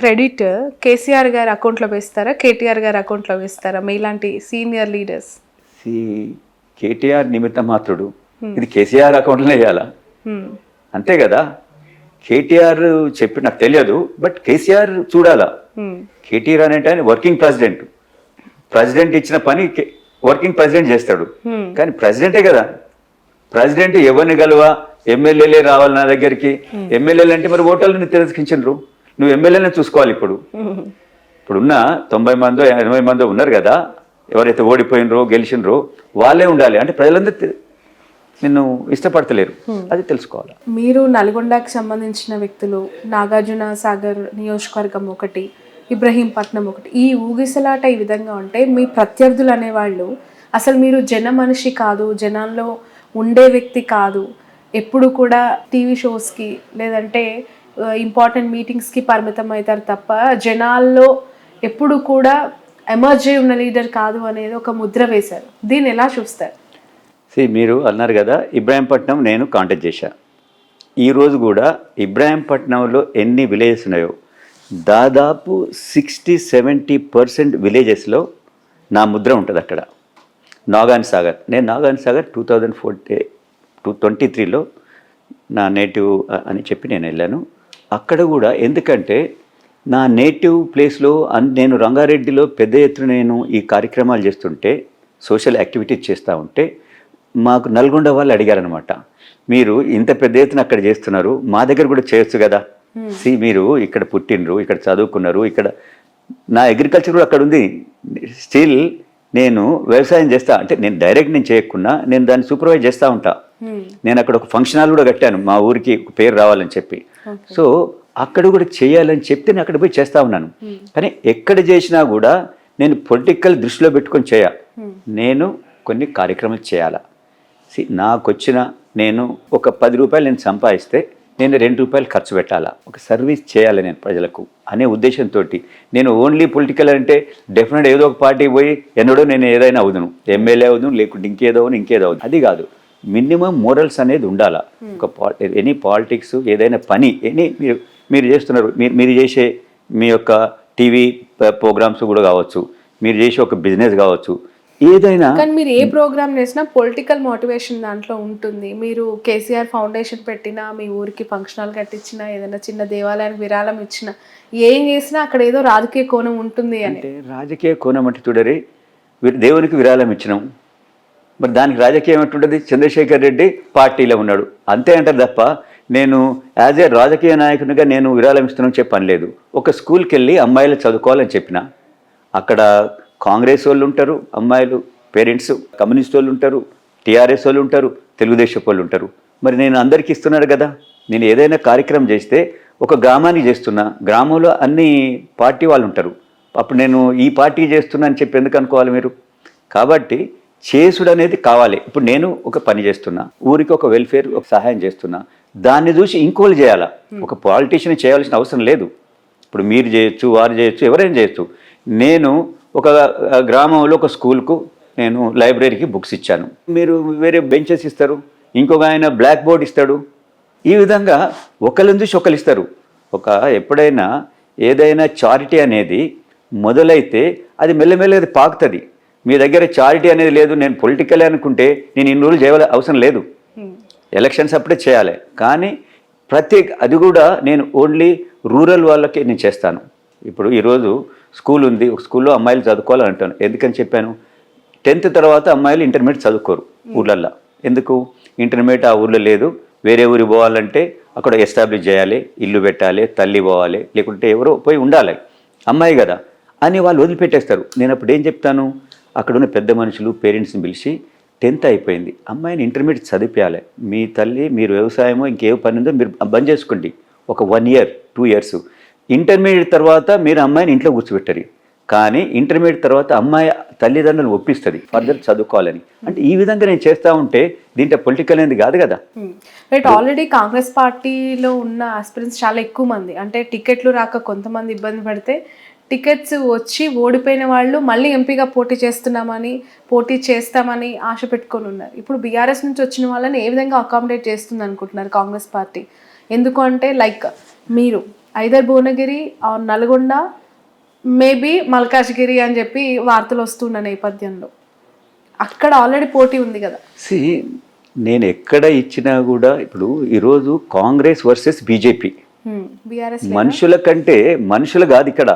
Speaker 1: క్రెడిట్ కేసీఆర్ గారి అకౌంట్లో వేస్తారా, కేటీఆర్ గారి అకౌంట్లో వేస్తారా, మీలాంటి సీనియర్ లీడర్స్?
Speaker 2: కేటీఆర్ నిమిత్త మాత్రుడు, ఇది కేసీఆర్ అకౌంట్లోనే వేయాలా? అంతే కదా. కేటీఆర్ చెప్పి నాకు తెలియదు, బట్ కేసీఆర్ చూడాలా. కేటీఆర్ అనేట ఆయన వర్కింగ్ ప్రెసిడెంట్. ప్రెసిడెంట్ ఇచ్చిన పని వర్కింగ్ ప్రెసిడెంట్ చేస్తాడు. కానీ ప్రెసిడెంటే కదా, ప్రెసిడెంట్ ఎవరిని గలవా, ఎమ్మెల్యేలే రావాలి నా దగ్గరికి. ఎమ్మెల్యేలు అంటే మరి ఓటర్లను తిరస్కరించరు, నువ్వు ఎమ్మెల్యేలను చూసుకోవాలి. ఇప్పుడున్న 90 మందో 80 మందో ఉన్నారు కదా, ఎవరైతే ఓడిపోయినరో గెలిచినరో వాళ్ళే ఉండాలి. అంటే ప్రజలందరూ నిన్ను ఇష్టపడతలేరు, అది తెలుసుకోవాలి.
Speaker 1: మీరు నల్గొండకి సంబంధించిన వ్యక్తులు, నాగార్జున సాగర్ నియోజకవర్గం ఒకటి, ఇబ్రహీంపట్నం ఒకటి, ఈ ఊగిసలాట ఈ విధంగా ఉంటే మీ ప్రత్యర్థులు అనేవాళ్ళు అసలు మీరు జన మనిషి కాదు, జనాల్లో ఉండే వ్యక్తి కాదు, ఎప్పుడు కూడా టీవీ షోస్కి లేదంటే ఇంపార్టెంట్ మీటింగ్స్కి పరిమితం అవుతారు తప్ప జనాల్లో ఎప్పుడు కూడా ఎమర్జ్ అయి ఉన్న లీడర్ కాదు అనేది ఒక ముద్ర వేశారు. దీన్ని ఎలా చూస్తారు?
Speaker 2: మీరు అన్నారు కదా ఇబ్రాహీంపట్నం, నేను కాంటాక్ట్ చేశా. ఈరోజు కూడా ఇబ్రాహీంపట్నంలో ఎన్ని విలేజెస్ ఉన్నాయో దాదాపు 60-70% విలేజెస్లో నా ముద్ర ఉంటుంది అక్కడ. నాగాన్ సాగర్, నేను నాగాన్ సాగర్ 2023లో నా నేటివ్ అని చెప్పి నేను వెళ్ళాను. అక్కడ కూడా ఎందుకంటే నా నేటివ్ ప్లేస్లో నేను రంగారెడ్డిలో పెద్ద ఎత్తున నేను ఈ కార్యక్రమాలు చేస్తుంటే, సోషల్ యాక్టివిటీస్ చేస్తూ ఉంటే మాకు నల్గొండ వాళ్ళు అడిగారనమాట, మీరు ఇంత పెద్ద ఎత్తున అక్కడ చేస్తున్నారు, మా దగ్గర కూడా చేయొచ్చు కదా. మీరు ఇక్కడ పుట్టినరు, ఇక్కడ చదువుకున్నారు, ఇక్కడ నా అగ్రికల్చర్ కూడా అక్కడ ఉంది. స్టిల్ నేను వ్యవసాయం చేస్తా అంటే నేను డైరెక్ట్ నేను చేయకున్నా నేను దాన్ని సూపర్వైజ్ చేస్తూ ఉంటా. నేను అక్కడ ఒక ఫంక్షన్ హాల్ కూడా కట్టాను మా ఊరికి పేరు రావాలని చెప్పి. సో అక్కడ కూడా చేయాలని చెప్తే నేను అక్కడ పోయి చేస్తూ ఉన్నాను. కానీ ఎక్కడ చేసినా కూడా నేను పొలిటికల్ దృష్టిలో పెట్టుకొని నేను కొన్ని కార్యక్రమాలు చేయాలా. నాకు వచ్చిన నేను ఒక 10 రూపాయలు నేను సంపాదిస్తే నేను 2 రూపాయలు ఖర్చు పెట్టాలా, ఒక సర్వీస్ చేయాలి నేను ప్రజలకు అనే ఉద్దేశంతో నేను ఓన్లీ పొలిటికల్ అంటే డెఫినెట్ ఏదో ఒక పార్టీ పోయి ఎన్నడో నేను ఏదైనా అవుదును, ఎమ్మెల్యే అవుదును, లేకుంటే ఇంకేదో అవును, అది కాదు. మినిమం మోరల్స్ అనేది ఉండాలా. ఒక ఎనీ పాలిటిక్స్ ఏదైనా పని మీరు చేస్తున్నారు, మీరు చేసే మీ యొక్క టీవీ ప్రోగ్రామ్స్ కూడా కావచ్చు, మీరు చేసే ఒక బిజినెస్ కావచ్చు, ఏదైనా.
Speaker 1: కానీ మీరు ఏ ప్రోగ్రామ్ చేసినా పొలిటికల్ మోటివేషన్ దాంట్లో ఉంటుంది. మీరు కేసీఆర్ ఫౌండేషన్ పెట్టినా, మీ ఊరికి ఫంక్షన్ హాల్ కట్టించినా, ఏదైనా చిన్న దేవాలయానికి విరాళం ఇచ్చినా, ఏం చేసినా అక్కడ ఏదో రాజకీయ కోణం ఉంటుంది
Speaker 2: అంటే రాజకీయ కోణం అంటే చూడరి, దేవునికి విరాళం ఇచ్చినాం, మరి దానికి రాజకీయం ఎట్టుంటుంది? చంద్రశేఖర్ రెడ్డి పార్టీలో ఉన్నాడు అంతే అంటారు తప్ప నేను యాజ్ ఏ రాజకీయ నాయకునిగా నేను విరాళం ఇస్తున్నాను చెప్పని లేదు. ఒక స్కూల్కి వెళ్ళి అమ్మాయిలు చదువుకోవాలని చెప్పిన, అక్కడ కాంగ్రెస్ వాళ్ళు ఉంటారు అమ్మాయిలు పేరెంట్స్, కమ్యూనిస్ట్ వాళ్ళు ఉంటారు, టీఆర్ఎస్ వాళ్ళు ఉంటారు, తెలుగుదేశం వాళ్ళు ఉంటారు. మరి నేను అందరికీ ఇస్తున్నాడు కదా. నేను ఏదైనా కార్యక్రమం చేస్తే ఒక గ్రామానికి చేస్తున్నా, గ్రామంలో అన్ని పార్టీ వాళ్ళు ఉంటారు, అప్పుడు నేను ఈ పార్టీ చేస్తున్నా అని చెప్పి ఎందుకు అనుకోవాలి మీరు? కాబట్టి చేసుడు అనేది కావాలి. ఇప్పుడు నేను ఒక పని చేస్తున్నా, ఊరికి ఒక వెల్ఫేర్ ఒక సహాయం చేస్తున్నా, దాన్ని చూసి ఇంకోళ్ళు చేయాలా. ఒక పాలిటీషియన్ చేయాల్సిన అవసరం లేదు. ఇప్పుడు మీరు చేయొచ్చు, వారు చేయొచ్చు, ఎవరైనా చేయొచ్చు. నేను ఒక గ్రామంలో ఒక స్కూల్కు నేను లైబ్రరీకి బుక్స్ ఇచ్చాను, మీరు వేరే బెంచెస్ ఇస్తారు, ఇంకొక ఆయన బ్లాక్ బోర్డ్ ఇస్తాడు. ఈ విధంగా ఒకళ్ళని చూసి ఒకళ్ళు ఇస్తారు. ఎప్పుడైనా ఏదైనా చారిటీ అనేది మొదలైతే అది మెల్లమెల్లగా పాకుతుంది. మీ దగ్గర చారిటీ అనేది లేదు, నేను పొలిటికల్ అనుకుంటే నేను ఇన్ని రోజులు చేయాలి అవసరం లేదు, ఎలక్షన్స్ అప్పుడే చేయాలి. కానీ అది కూడా నేను ఓన్లీ రూరల్ వాళ్ళకే నేను చేస్తాను. ఇప్పుడు ఈరోజు స్కూల్ ఉంది, ఒక స్కూల్లో అమ్మాయిలు చదువుకోవాలని అంటాను. ఎందుకని చెప్పాను? 10th తర్వాత అమ్మాయిలు ఇంటర్మీడియట్ చదువుకోరు ఊళ్ళల్లో. ఎందుకు? ఇంటర్మీడియట్ ఆ ఊళ్ళో లేదు, వేరే ఊరికి పోవాలంటే అక్కడ ఎస్టాబ్లిష్ చేయాలి, ఇల్లు పెట్టాలి, తల్లి పోవాలి, లేకుంటే ఎవరో పోయి ఉండాలి, అమ్మాయి కదా అని వాళ్ళు వదిలిపెట్టేస్తారు. నేను అప్పుడు ఏం చెప్తాను? అక్కడ ఉన్న పెద్ద మనుషులు పేరెంట్స్ని పిలిచి 10th అయిపోయింది, అమ్మాయిని ఇంటర్మీడియట్ చదివించాలి, మీ తల్లి మీరు వ్యవసాయమో ఇంకే పని ఉందో మీరు బంద్ చేసుకోండి, ఒక 1 year 2 years. ఇంటర్మీడియట్ తర్వాత మీరు అమ్మాయిని ఇంట్లో కూర్చోబెట్టారు, కానీ ఇంటర్మీడియట్ తర్వాత అమ్మాయి తల్లిదండ్రులు ఒప్పిస్తుంది ఫర్దర్ చదువుకోవాలని. అంటే ఈ విధంగా నేను చేస్తూ ఉంటే దీంట్లో పొలిటికల్ అనేది కాదు కదా.
Speaker 1: రైట్. ఆల్రెడీ కాంగ్రెస్ పార్టీలో ఉన్న ఆస్పిరెంట్స్ చాలా ఎక్కువ మంది, అంటే టికెట్లు రాక కొంతమంది ఇబ్బంది పడితే టికెట్స్ వచ్చి ఓడిపోయిన వాళ్ళు మళ్ళీ ఎంపీగా పోటీ చేస్తామని ఆశ పెట్టుకొని ఉన్నారు. ఇప్పుడు బీఆర్ఎస్ నుంచి వచ్చిన వాళ్ళని ఏ విధంగా అకామిడేట్ చేస్తుంది అనుకుంటున్నారు కాంగ్రెస్ పార్టీ? ఎందుకు అంటే లైక్ మీరు either Bhuvanagiri or Nalgonda, maybe Malkajgiri అని చెప్పి వార్తలు వస్తున్న నేపథ్యంలో అక్కడ ఆల్రెడీ పోటీ ఉంది కదా.
Speaker 2: నేను ఎక్కడ ఇచ్చినా కూడా ఇప్పుడు ఈరోజు కాంగ్రెస్ వర్సెస్ బీజేపీ,
Speaker 1: బీఆర్ఎస్
Speaker 2: మనుషుల కంటే మనుషులు కాదు ఇక్కడ.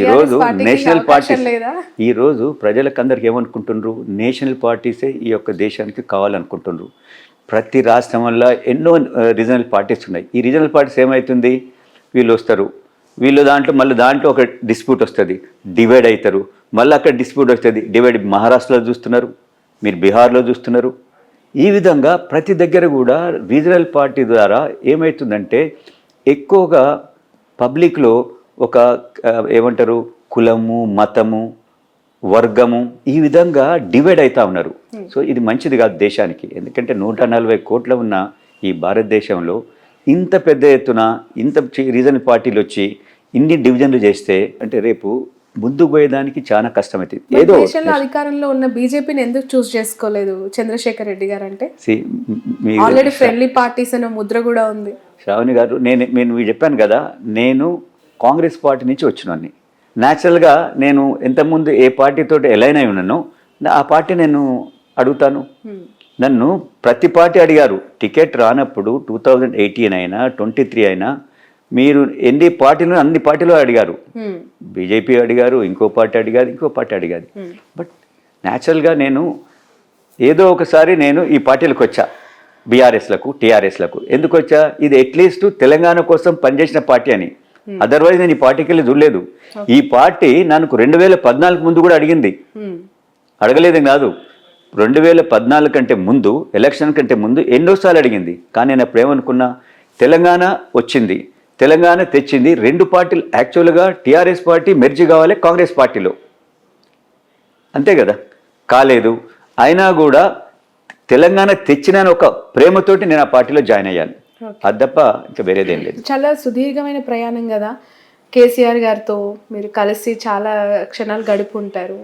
Speaker 2: ఈరోజు నేషనల్ పార్టీస్, ఈరోజు ప్రజలకందరికి ఏమనుకుంటున్నారు, నేషనల్ పార్టీసే ఈ యొక్క దేశానికి కావాలనుకుంటున్నారు. ప్రతి రాష్ట్రం వల్ల ఎన్నో రీజనల్ పార్టీస్ ఉన్నాయి. ఈ రీజనల్ పార్టీస్ ఏమవుతుంది, వీళ్ళు వస్తారు, వీళ్ళు దాంట్లో ఒక డిస్ప్యూట్ వస్తుంది, డివైడ్ అవుతారు, మళ్ళీ అక్కడ డిస్ప్యూట్ వస్తుంది, డివైడ్. మహారాష్ట్రలో చూస్తున్నారు, మీరు బీహార్లో చూస్తున్నారు. ఈ విధంగా ప్రతి దగ్గర కూడా రీజనల్ పార్టీ ద్వారా ఏమవుతుందంటే ఎక్కువగా పబ్లిక్లో ఒక ఏమంటారు కులము, మతము, వర్గము ఈ విధంగా డివైడ్ అవుతూ ఉన్నారు. సో ఇది మంచిది కాదు దేశానికి. ఎందుకంటే 140 కోట్ల ఉన్న ఈ భారతదేశంలో ఇంత పెద్ద ఎత్తున ఇంత రీజనల్ పార్టీలు వచ్చి ఇన్ని డివిజన్లు చేస్తే అంటే రేపు ముందుకు పోయేదానికి చాలా కష్టమవుతుంది. ఏదో
Speaker 1: దేశంలో అధికారంలో ఉన్న బీజేపీని ఎందుకు చూస్ చేసుకోలేదు చంద్రశేఖర్ రెడ్డి గారు? అంటే ఆల్రెడీ ఫ్రెండ్లీ పార్టీస్ అనే ముద్ర కూడా ఉంది.
Speaker 2: శ్రావణి గారు, నేను చెప్పాను కదా, నేను కాంగ్రెస్ పార్టీ నుంచి వచ్చినాన్ని. న్యాచురల్గా నేను ఎంతకుముందు ఏ పార్టీతో ఎలైన్ అయి ఉన్నానో ఆ పార్టీ నేను అడుగుతాను. నన్ను ప్రతి పార్టీ అడిగారు. టికెట్ రానప్పుడు 2018 అయినా 23 అయినా మీరు ఎన్ని పార్టీలు, అన్ని పార్టీలు అడిగారు. బీజేపీ అడిగారు, ఇంకో పార్టీ అడిగారు. బట్ న్యాచురల్గా నేను ఏదో ఒకసారి నేను ఈ పార్టీలకు వచ్చా, బీఆర్ఎస్లకు, టీఆర్ఎస్లకు. ఎందుకు వచ్చా, ఇది అట్లీస్ట్ తెలంగాణ కోసం పనిచేసిన పార్టీ అని. అదర్వైజ్ నేను ఈ పార్టీకి వెళ్ళి చూడలేదు. ఈ పార్టీ నాకు 2014 ముందు కూడా అడిగింది, అడగలేదు కాదు. 2014 కంటే ముందు, ఎలక్షన్ కంటే ముందు ఎన్నోసార్లు అడిగింది. కానీ నేను అప్పుడు ఏమనుకున్నా, తెలంగాణ వచ్చింది, తెలంగాణ తెచ్చింది, రెండు పార్టీలు యాక్చువల్గా టీఆర్ఎస్ పార్టీ మెర్జ్ కావాలి కాంగ్రెస్ పార్టీలో, అంతే కదా, కాలేదు. అయినా కూడా తెలంగాణ తెచ్చిన ఒక ప్రేమతోటి నేను ఆ పార్టీలో జాయిన్ అయ్యాను. అది తప్ప ఇంకా వేరేదేం లేదు.
Speaker 1: చాలా సుదీర్ఘమైన ప్రయాణం కదా. కేసీఆర్ గారితో మీరు కలిసి చాలా క్షణాలు గడిపి ఉంటారు,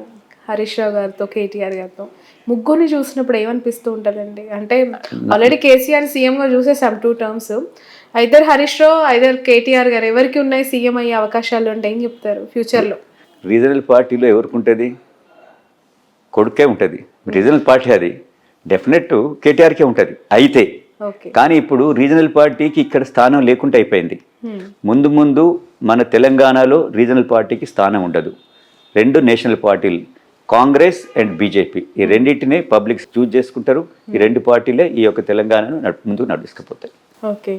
Speaker 1: హరీష్ రావు గారితో, కేటీఆర్ గారితో. ముగ్గురిని చూసినప్పుడు ఏమనిపిస్తూ ఉంటుందండి? అంటే ఆల్రెడీ కేసీఆర్ సీఎంగా చూసేసాం 2 terms. Either Harish Rao, either KTR గారు, ఎవరికి ఉన్నాయి సీఎం అయ్యే అవకాశాలు అంటే ఏం చెప్తారు ఫ్యూచర్లో?
Speaker 2: రీజనల్ పార్టీలో ఎవరికి ఉంటుంది, కొడుకే ఉంటుంది. రీజనల్ పార్టీ అది డెఫినెట్ కేటీఆర్కే ఉంటుంది అయితే. కానీ ఇప్పుడు రీజనల్ పార్టీకి ఇక్కడ స్థానం లేకుండా అయిపోయింది. ముందు మన తెలంగాణలో రీజనల్ పార్టీకి స్థానం ఉండదు. 2 నేషనల్ పార్టీలు, కాంగ్రెస్ అండ్ బీజేపీ, ఈ రెండింటినే పబ్లిక్ చూజ్ చేసుకుంటారు. ఈ 2 పార్టీలే ఈ యొక్క తెలంగాణను ముందుకు నడుచుకుపోతాయి.
Speaker 1: Okay,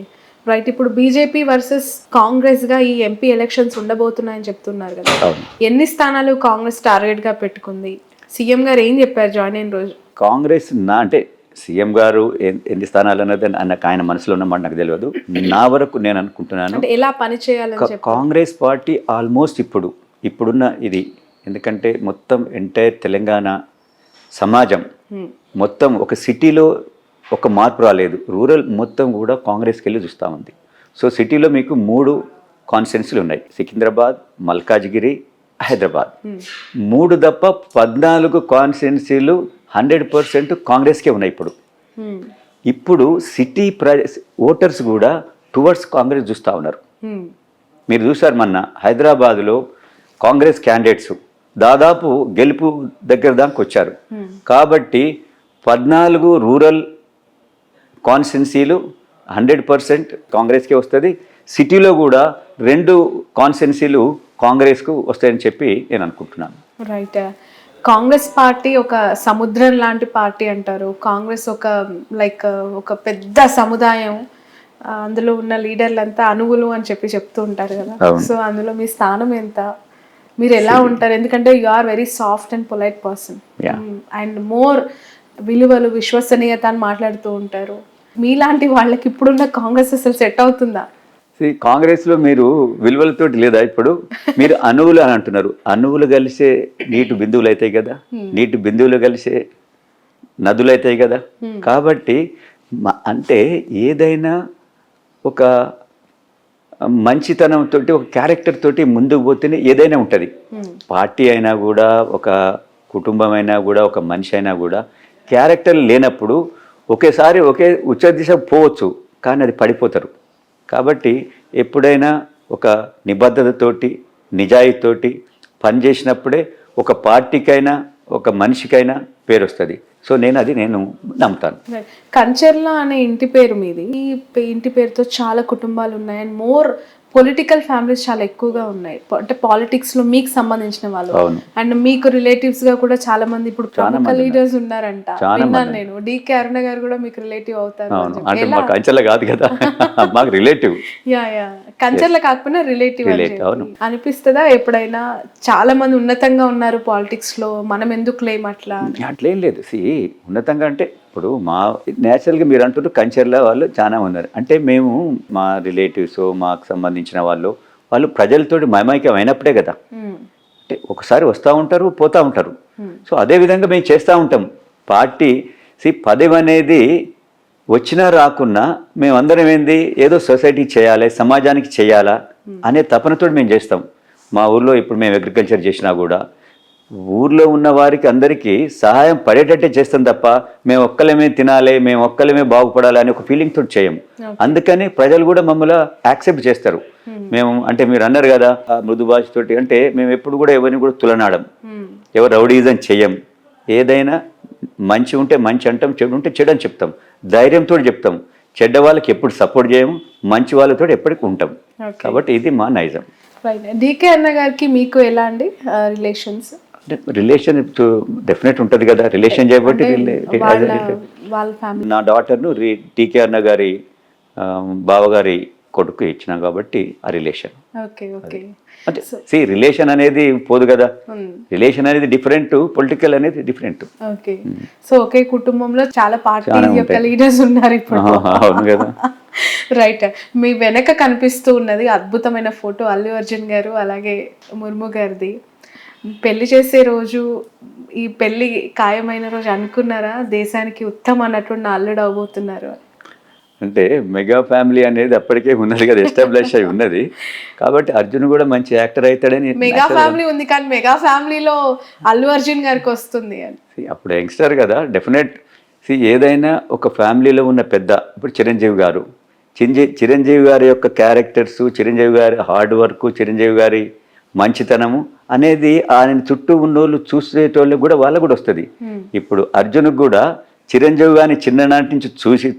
Speaker 1: right. ఇప్పుడు బీజేపీ వర్సెస్ కాంగ్రెస్ గా ఈ ఎంపీ ఎలక్షన్స్ ఉండబోతున్నాయని చెప్తున్నారు కదా. ఎన్ని స్థానాలు కాంగ్రెస్ టార్గెట్ గా పెట్టుకుంది? సీఎం గారు ఏం చెప్పారు జాయిన్ అయిన రోజు?
Speaker 2: కాంగ్రెస్ అంటే సీఎం గారు ఎన్ని స్థానాలు అన్నది ఆయన మనసులో ఉన్నమాట నాకు తెలియదు. నా వరకు నేను అనుకుంటున్నాను
Speaker 1: ఎలా పని చేయాలని
Speaker 2: కాంగ్రెస్ పార్టీ ఆల్మోస్ట్ ఇప్పుడున్న ఇది, ఎందుకంటే మొత్తం ఎంటైర్ తెలంగాణ సమాజం మొత్తం ఒక సిటీలో ఒక మార్పు రాలేదు, రూరల్ మొత్తం కూడా కాంగ్రెస్కి వెళ్ళి చూస్తూ ఉంది. సో సిటీలో మీకు 3 కాన్స్టిట్యున్సీలు ఉన్నాయి, సికింద్రాబాద్, మల్కాజ్గిరి, హైదరాబాద్. 3 తప్ప 14 కాన్స్టిట్యున్సీలు 100% కాంగ్రెస్కే ఉన్నాయి. ఇప్పుడు సిటీ ఓటర్స్ కూడా టువర్డ్స్ కాంగ్రెస్ చూస్తూ ఉన్నారు. మీరు చూసారు మొన్న హైదరాబాద్లో కాంగ్రెస్ క్యాండిడేట్స్ దాదాపు గెలుపు దగ్గర దాకా వచ్చారు. కాబట్టి 14 రూరల్ కాన్స్టిట్యున్సీలు 100% కాంగ్రెస్కే వస్తుంది. సిటీలో కూడా 2 కాన్స్టిట్యున్సీలు కాంగ్రెస్కు వస్తాయని చెప్పి నేను అనుకుంటున్నాను.
Speaker 1: రైట్. కాంగ్రెస్ పార్టీ ఒక సముద్రం లాంటి పార్టీ అంటారు. కాంగ్రెస్ ఒక పెద్ద సముదాయం, అందులో ఉన్న లీడర్లంతా అణువులు అని చెప్తూ ఉంటారు కదా. సో అందులో మీ స్థానం ఎంత, మీరు ఎలా ఉంటారు? ఎందుకంటే you are very soft and polite person and more విలువలు, విశ్వసనీయత అని మాట్లాడుతూ ఉంటారు. మీలాంటి వాళ్ళకి ఇప్పుడున్న కాంగ్రెస్ అసలు సెట్ అవుతుందా?
Speaker 2: కాంగ్రెస్లో మీరు విలువలతోటి లేదా, ఇప్పుడు మీరు అణువులు అని అంటున్నారు. అణువులు కలిసే నీటి బిందువులు అవుతాయి కదా, నీటి బిందువులు కలిసే నదులు అవుతాయి కదా. కాబట్టి అంటే ఏదైనా ఒక మంచితనం తోటి ఒక క్యారెక్టర్ తోటి ముందుకు పోతేనే ఏదైనా ఉంటుంది. పార్టీ అయినా కూడా, ఒక కుటుంబం అయినా కూడా, ఒక మనిషి అయినా కూడా క్యారెక్టర్ లేనప్పుడు ఒకేసారి ఒకే ఉచ్చ దిశ పోవచ్చు, కానీ అది పడిపోతారు. కాబట్టి ఎప్పుడైనా ఒక నిబద్ధతతోటి, నిజాయితీతోటి పనిచేసినప్పుడే ఒక పార్టీకైనా ఒక మనిషికైనా పేరు వస్తుంది. సో నేను నమ్ముతాను.
Speaker 1: కంచెర్ల అనే ఇంటి పేరు మీది. ఈ ఇంటి పేరుతో చాలా కుటుంబాలు ఉన్నాయి అండ్ మోర్ పొలిటికల్ ఫ్యామిలీస్ చాలా ఎక్కువగా ఉన్నాయి. అంటే పాలిటిక్స్ లో మీకు సంబంధించిన వాళ్ళు అండ్ మీకు రిలేటివ్స్ గా కూడా చాలా మంది ఇప్పుడు ప్రముఖ లీడర్స్ ఉన్నారంట. విన్నాను నేను. డికే అరుణ గారు కూడా మీకు రిలేటివ్ అవుతారు.
Speaker 2: కంచెల కాదు కదా, మాకు రిలేటివ్.
Speaker 1: యా కంచెర్ల కాకపోయినా రిలేటివ్ అనిపిస్తుందా ఎప్పుడైనా? చాలా మంది ఉన్నతంగా ఉన్నారు పాలిటిక్స్ లో, మనం ఎందుకు లేము అట్లేం
Speaker 2: లేదు. ఉన్నతంగా అంటే ఇప్పుడు మా నేచురల్గా మీరు అంటున్నారు కంచెర్ల వాళ్ళు చాలా ఉన్నారు అంటే, మేము మా రిలేటివ్స్, మాకు సంబంధించిన వాళ్ళు ప్రజలతోటి మమైక్యం అయినప్పుడే కదా. అంటే ఒకసారి వస్తూ ఉంటారు, పోతూ ఉంటారు. సో అదేవిధంగా మేము చేస్తూ ఉంటాం. పార్టీ పదవి అనేది వచ్చినా రాకున్నా మేమందరం ఏదో సొసైటీ చేయాలి, సమాజానికి చేయాలా అనే తపనతో మేము చేస్తాం. మా ఊర్లో ఇప్పుడు మేము అగ్రికల్చర్ చేసినా కూడా ఊర్లో ఉన్న వారికి అందరికీ సహాయం పడేటట్టే చేస్తాం తప్ప మేము ఒక్కలమే తినాలి, మేము ఒక్కలమే బాగుపడాలి అనే ఒక ఫీలింగ్ తోటి చేయం. అందుకని ప్రజలు కూడా మమ్మల్ని యాక్సెప్ట్ చేస్తారు. మేము అంటే మీరు అన్నారు కదా మృదు భాషతోటి, అంటే మేము ఎప్పుడు కూడా ఎవరిని కూడా తులనాడం, ఎవరు రౌడీజం చెయ్యం. ఏదైనా మంచి ఉంటే మంచి అంటాం, చెడు ఉంటే చెడు అని చెప్తాం, ధైర్యంతో చెప్తాం. చెడ్డ వాళ్ళకి ఎప్పుడు సపోర్ట్ చేయము, మంచి వాళ్ళతో ఎప్పటికీ ఉంటాం. కాబట్టి ఇది మా నైజం.
Speaker 1: డికే అన్న గారికి మీకు ఎలా అండి రిలేషన్స్?
Speaker 2: రిలేషన్ డెఫినెట్ ఉంటుంది కదా. రిలేషన్ చేయబట్టి నా డాటర్ను టీకే అన్న గారి బావగారి కొడుకు ఇచ్చినాం కాబట్టి ఆ రిలేషన్. అంటే రిలేషన్ అనేది పోదు కదా. రిలేషన్ అనేది డిఫరెంట్, పొలిటికల్ అనేది డిఫరెంట్.
Speaker 1: సో ఒకే కుటుంబంలో చాలా పార్టీ యొక్క లీడర్స్ ఉన్నారు ఇప్పుడు.
Speaker 2: అవును కదా.
Speaker 1: రైట్. మీ వెనక కనిపిస్తూ ఉన్నది అద్భుతమైన ఫోటో అల్లు అర్జున్ గారు అలాగే ముర్ము గారిది. పెళ్లి చేసే రోజు, ఈ పెళ్లి ఖాయమైన రోజు అనుకున్నారా దేశానికి ఉత్తమ అన్నటువంటి అల్లుడు అవబోతున్నారు?
Speaker 2: అంటే మెగా ఫ్యామిలీ అనేది అప్పటికే ఉన్నది కదా, ఎస్టాబ్లిష్ అయి ఉన్నది. కాబట్టి అర్జున్ కూడా మంచి యాక్టర్ అవుతాడని.
Speaker 1: మెగా ఫ్యామిలీ ఉంది కానీ మెగా ఫ్యామిలీలో అల్లు అర్జున్ గారికి వస్తుంది అని.
Speaker 2: అప్పుడు యంగ్స్టర్ కదా, డెఫినెట్. ఏదైనా ఒక ఫ్యామిలీలో ఉన్న పెద్ద, ఇప్పుడు చిరంజీవి గారి యొక్క క్యారెక్టర్స్, చిరంజీవి గారి హార్డ్ వర్క్, చిరంజీవి గారి మంచితనము అనేది ఆయన చుట్టూ ఉన్నోళ్ళు చూసేటోళ్ళకి కూడా వాళ్ళకు కూడా వస్తుంది. ఇప్పుడు అర్జున్కి కూడా చిరంజీవి గారిని చిన్ననాటి నుంచి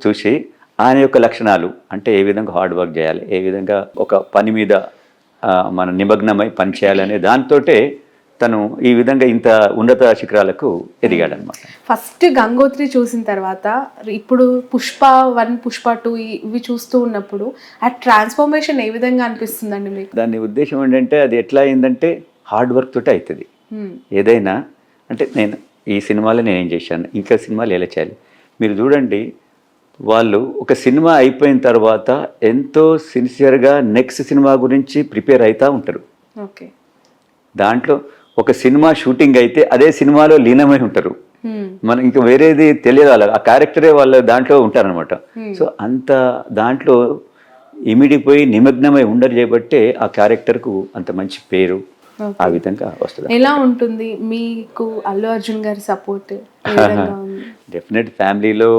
Speaker 2: చూసి ఆయన యొక్క లక్షణాలు, అంటే ఏ విధంగా హార్డ్ వర్క్ చేయాలి, ఏ విధంగా ఒక పని మీద మన నిమగ్నమై పని చేయాలనే దాంతోటే తను ఈ విధంగా ఇంత ఉన్నత శిఖరాలకు ఎదిగాడనమాట.
Speaker 1: ఫస్ట్ గంగోత్రి చూసిన తర్వాత ఇప్పుడు పుష్ప 1, పుష్ప 2 ఇవి చూస్తూ ఉన్నప్పుడు ఆ ట్రాన్స్ఫర్మేషన్ ఏ విధంగా అనిపిస్తుందండి మీకు?
Speaker 2: దాని ఉద్దేశం ఏంటంటే అది ఎట్లా అయిందంటే హార్డ్ వర్క్ తోటి అవుతుంది ఏదైనా. అంటే నేను ఈ సినిమాలో నేనేం చేశాను, ఇంకా సినిమాలు ఎలా చేయాలి. మీరు చూడండి, వాళ్ళు ఒక సినిమా అయిపోయిన తర్వాత ఎంతో సిన్సియర్గా నెక్స్ట్ సినిమా గురించి ప్రిపేర్ అవుతూ ఉంటారు.
Speaker 1: ఓకే. దాంట్లో
Speaker 2: ఒక సినిమా షూటింగ్ అయితే అదే సినిమాలో లీనమై ఉంటారు. మనం ఇంకా వేరేది తెలియదు, వాళ్ళకి ఆ క్యారెక్టరే వాళ్ళ దాంట్లో ఉంటారనమాట. సో అంత దాంట్లో ఇమిడిపోయి నిమగ్నమై ఉండరు చేయబట్టే ఆ క్యారెక్టర్కు అంత మంచి పేరు ఆ విధంగా వస్తుంది.
Speaker 1: ఎలా ఉంటుంది మీకు అల్లు అర్జున్ గారి సపోర్ట్?
Speaker 2: డెఫినెట్ ఫ్యామిలీలో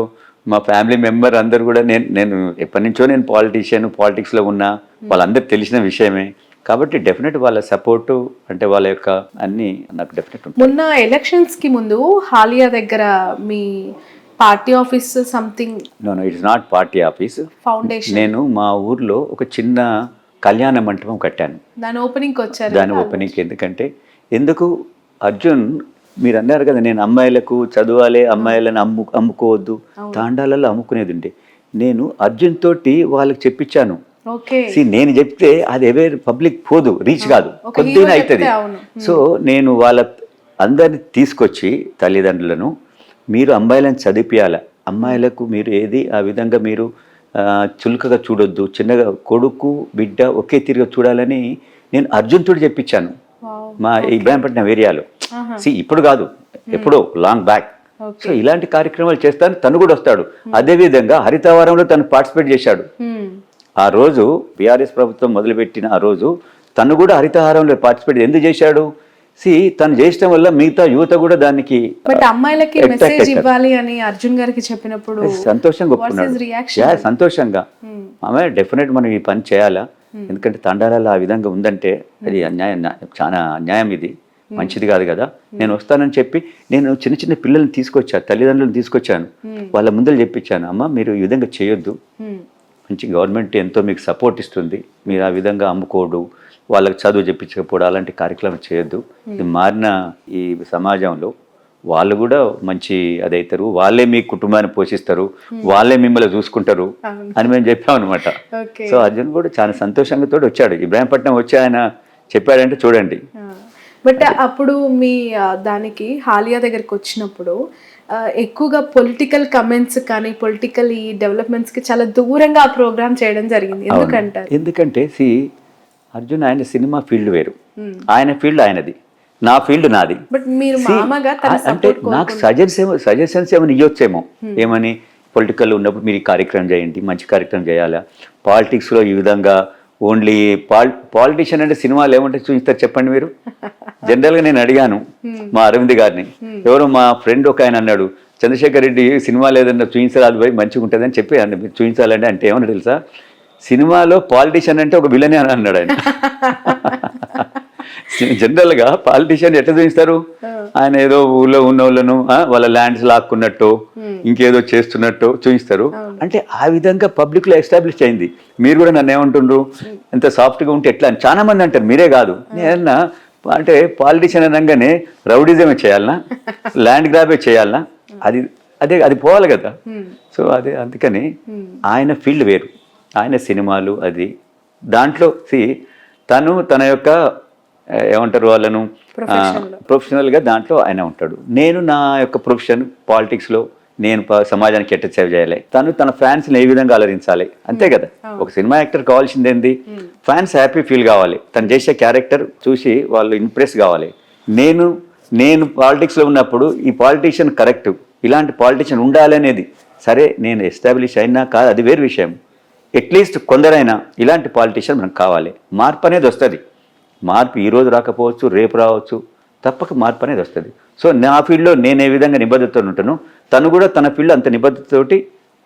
Speaker 2: మా ఫ్యామిలీ మెంబర్ అందరు కూడా నేను ఎప్పటి నుంచో నేను పాలిటిక్స్లో ఉన్నా, వాళ్ళందరూ తెలిసిన విషయమే. కాబట్టి డెఫినెట్ వాళ్ళ సపోర్టు, అంటే వాళ్ళ యొక్క అన్ని నాకు డెఫినెట్ ఉంటుంది.
Speaker 1: మొన్న ఎలక్షన్స్కి ముందు హాలియా దగ్గర మీ party office something?
Speaker 2: No, it's not party office,
Speaker 1: foundation.
Speaker 2: నేను మా ఊర్లో ఒక చిన్న కళ్యాణ మంటపం కట్టాను.
Speaker 1: దాని ఓపెనింగ్కి వచ్చారు.
Speaker 2: దాని ఓపెనింగ్కి ఎందుకు అర్జున్ మీరు అన్నారు కదా, నేను అమ్మాయిలకు చదవాలి, అమ్మాయిలను అమ్ముకోవద్దు, తాండాలలో అమ్ముకునేది ఉండే. నేను అర్జున్ తోటి వాళ్ళకి చెప్పించాను. నేను చెప్తే అది ఎవరి పబ్లిక్ పోదు, రీచ్ కాదు, కొద్దిగా అవుతుంది. సో నేను వాళ్ళ అందరిని తీసుకొచ్చి తల్లిదండ్రులను, మీరు అమ్మాయిలను చదివిపియాలి, అమ్మాయిలకు మీరు ఏది ఆ విధంగా మీరు చులకగా చూడొద్దు, చిన్నగా కొడుకు బిడ్డ ఒకే తిరిగి చూడాలని నేను అర్జున్ తోటి చెప్పించాను మా ఇబ్రాహీంపట్నం ఏరియాలో. ఇప్పుడు కాదు, ఎప్పుడో లాంగ్ బ్యాక్. సో ఇలాంటి కార్యక్రమాలు చేస్తాను, తను కూడా వస్తాడు. అదేవిధంగా హరితవారంలో తను పార్టిసిపేట్ చేశాడు. ఆ రోజు బీఆర్ఎస్ ప్రభుత్వం మొదలుపెట్టిన ఆ రోజు తను కూడా హరితహారంలో పార్టిసిపేట్ ఎందుకు చేశాడు? తను చేయడం వల్ల మిగతా యువత కూడా దానికి
Speaker 1: బట్ అమ్మాయిలకి
Speaker 2: attract
Speaker 1: మెసేజ్
Speaker 2: అవుతారు.
Speaker 1: ఇవ్వాలి అని అర్జున్ గారికి చెప్పినప్పుడు
Speaker 2: సంతోషంగా
Speaker 1: వాట్స్ హిస్
Speaker 2: ఒప్పుకున్నాడు.
Speaker 1: రియాక్షన్?
Speaker 2: సంతోషంగా ఆమె డెఫినెట్ మనం ఈ పని చేయాలా, ఎందుకంటే తండాలలో ఆ విధంగా ఉందంటే అది అన్యాయం, చాలా అన్యాయం, ఇది మంచిది కాదు కదా. నేను వస్తానని చెప్పి నేను చిన్న చిన్న పిల్లల్ని తీసుకొచ్చాను, తల్లిదండ్రులను తీసుకొచ్చాను, వాళ్ళ ముందర చెప్పించాను, అమ్మ మీరు ఈ విధంగా చేయొద్దు, మంచి గవర్నమెంట్ ఎంతో మీకు సపోర్ట్ ఇస్తుంది, మీరు ఆ విధంగా అమ్ముకోడు, వాళ్ళకి చదువు చెప్పించకపోవడం అలాంటి కార్యక్రమం చేయొద్దు. ఇది మారిన ఈ సమాజంలో వాళ్ళు కూడా మంచి అదైతారు, వాళ్ళే మీ కుటుంబాన్ని పోషిస్తారు, వాళ్ళే మిమ్మల్ని చూసుకుంటారు అని మేము చెప్పాం అనమాట. సో అర్జున్ కూడా చాలా సంతోషంగా తోటి వచ్చాడు. ఇబ్రాహీంపట్నం వచ్చి ఆయన చెప్పాడంటే చూడండి.
Speaker 1: బట్ అప్పుడు మీ దానికి హాలియా దగ్గరికి వచ్చినప్పుడు ఎక్కువగా పొలిటికల్ కమెంట్స్ కానీ పొలిటికల్ ఈ డెవలప్మెంట్స్కి చాలా దూరంగా ఆ ప్రోగ్రామ్ చేయడం జరిగింది. ఎందుకంటారు?
Speaker 2: ఎందుకంటే అర్జున్ ఆయన సినిమా ఫీల్డ్ వేరు, ఆయన ఫీల్డ్ ఆయనది, నా ఫీల్డ్ నాది.
Speaker 1: బట్ మీరు మామగా
Speaker 2: అంటే నాకు సజెషన్స్ ఏమైనా ఇవ్వచ్చేమో, ఏమని పొలిటికల్ ఉన్నప్పుడు మీరు ఈ కార్యక్రమం చేయండి, మంచి కార్యక్రమం చేయాలా, పాలిటిక్స్లో ఈ విధంగా ఓన్లీ పాలిటిషియన్ అంటే సినిమాలు ఏమంటే చూపిస్తారు చెప్పండి మీరు. జనరల్గా నేను అడిగాను మా అరవింద్ గారిని, ఎవరో మా ఫ్రెండ్ ఒక ఆయన అన్నాడు, చంద్రశేఖర్ రెడ్డి సినిమాలు ఏదన్నా చూపించాలి పోయి మంచిగా ఉంటుందని చెప్పి మీరు చూపించాలంటే, అంటే ఏమన్నా తెలుసా, సినిమాలో పాలిటిషియన్ అంటే ఒక విలనే అని అన్నాడు ఆయన. జనరల్గా పాలిటిషియన్ ఎట్లా చూపిస్తారు, ఆయన ఏదో ఊళ్ళో ఉన్న వాళ్ళను వాళ్ళ ల్యాండ్స్ లాక్కున్నట్టు ఇంకేదో చేస్తున్నట్టు చూపిస్తారు. అంటే ఆ విధంగా పబ్లిక్లో ఎస్టాబ్లిష్ అయింది. మీరు కూడా నన్ను ఏమంటుండ్రు, ఎంత సాఫ్ట్గా ఉంటే ఎట్లా అని చాలా మంది అంటారు, మీరే కాదు. నేనన్నా అంటే పాలిటిషియన్ అనగానే రౌడిజమే చేయాలనా, ల్యాండ్ గ్రాబే చేయాలనా, అది పోవాలి కదా. సో అందుకని ఆయన ఫీల్డ్ వేరు, ఆయన సినిమాలు అది, దాంట్లో తన యొక్క ఏమంటారు వాళ్ళను ప్రొఫెషనల్గా దాంట్లో ఆయన ఉంటాడు. నేను నా యొక్క ప్రొఫెషన్ పాలిటిక్స్లో నేను సమాజానికి ఎట్ట సేవ చేయాలి, తన ఫ్యాన్స్ని ఏ విధంగా అలరించాలి, అంతే కదా. ఒక సినిమా యాక్టర్ కావాల్సింది ఏంది, ఫ్యాన్స్ హ్యాపీ ఫీల్ కావాలి, తను చేసే క్యారెక్టర్ చూసి వాళ్ళు ఇంప్రెస్ కావాలి. నేను పాలిటిక్స్లో ఉన్నప్పుడు ఈ పాలిటిషియన్ కరెక్ట్, ఇలాంటి పాలిటిషియన్ ఉండాలి అనేది, సరే నేను ఎస్టాబ్లిష్ అయినా కాదు అది వేరు విషయం, అట్లీస్ట్ కొందరైనా ఇలాంటి పాలిటిషియన్ మనకు కావాలి. మార్పు అనేది వస్తుంది, మార్పు ఈరోజు రాకపోవచ్చు, రేపు రావచ్చు, తప్పక మార్పు అనేది వస్తుంది. సో నా ఫీల్డ్లో నేను ఏ విధంగా నిబద్ధతతో ఉంటానో తను కూడా తన ఫీల్డ్ అంత నిబద్ధతతోటి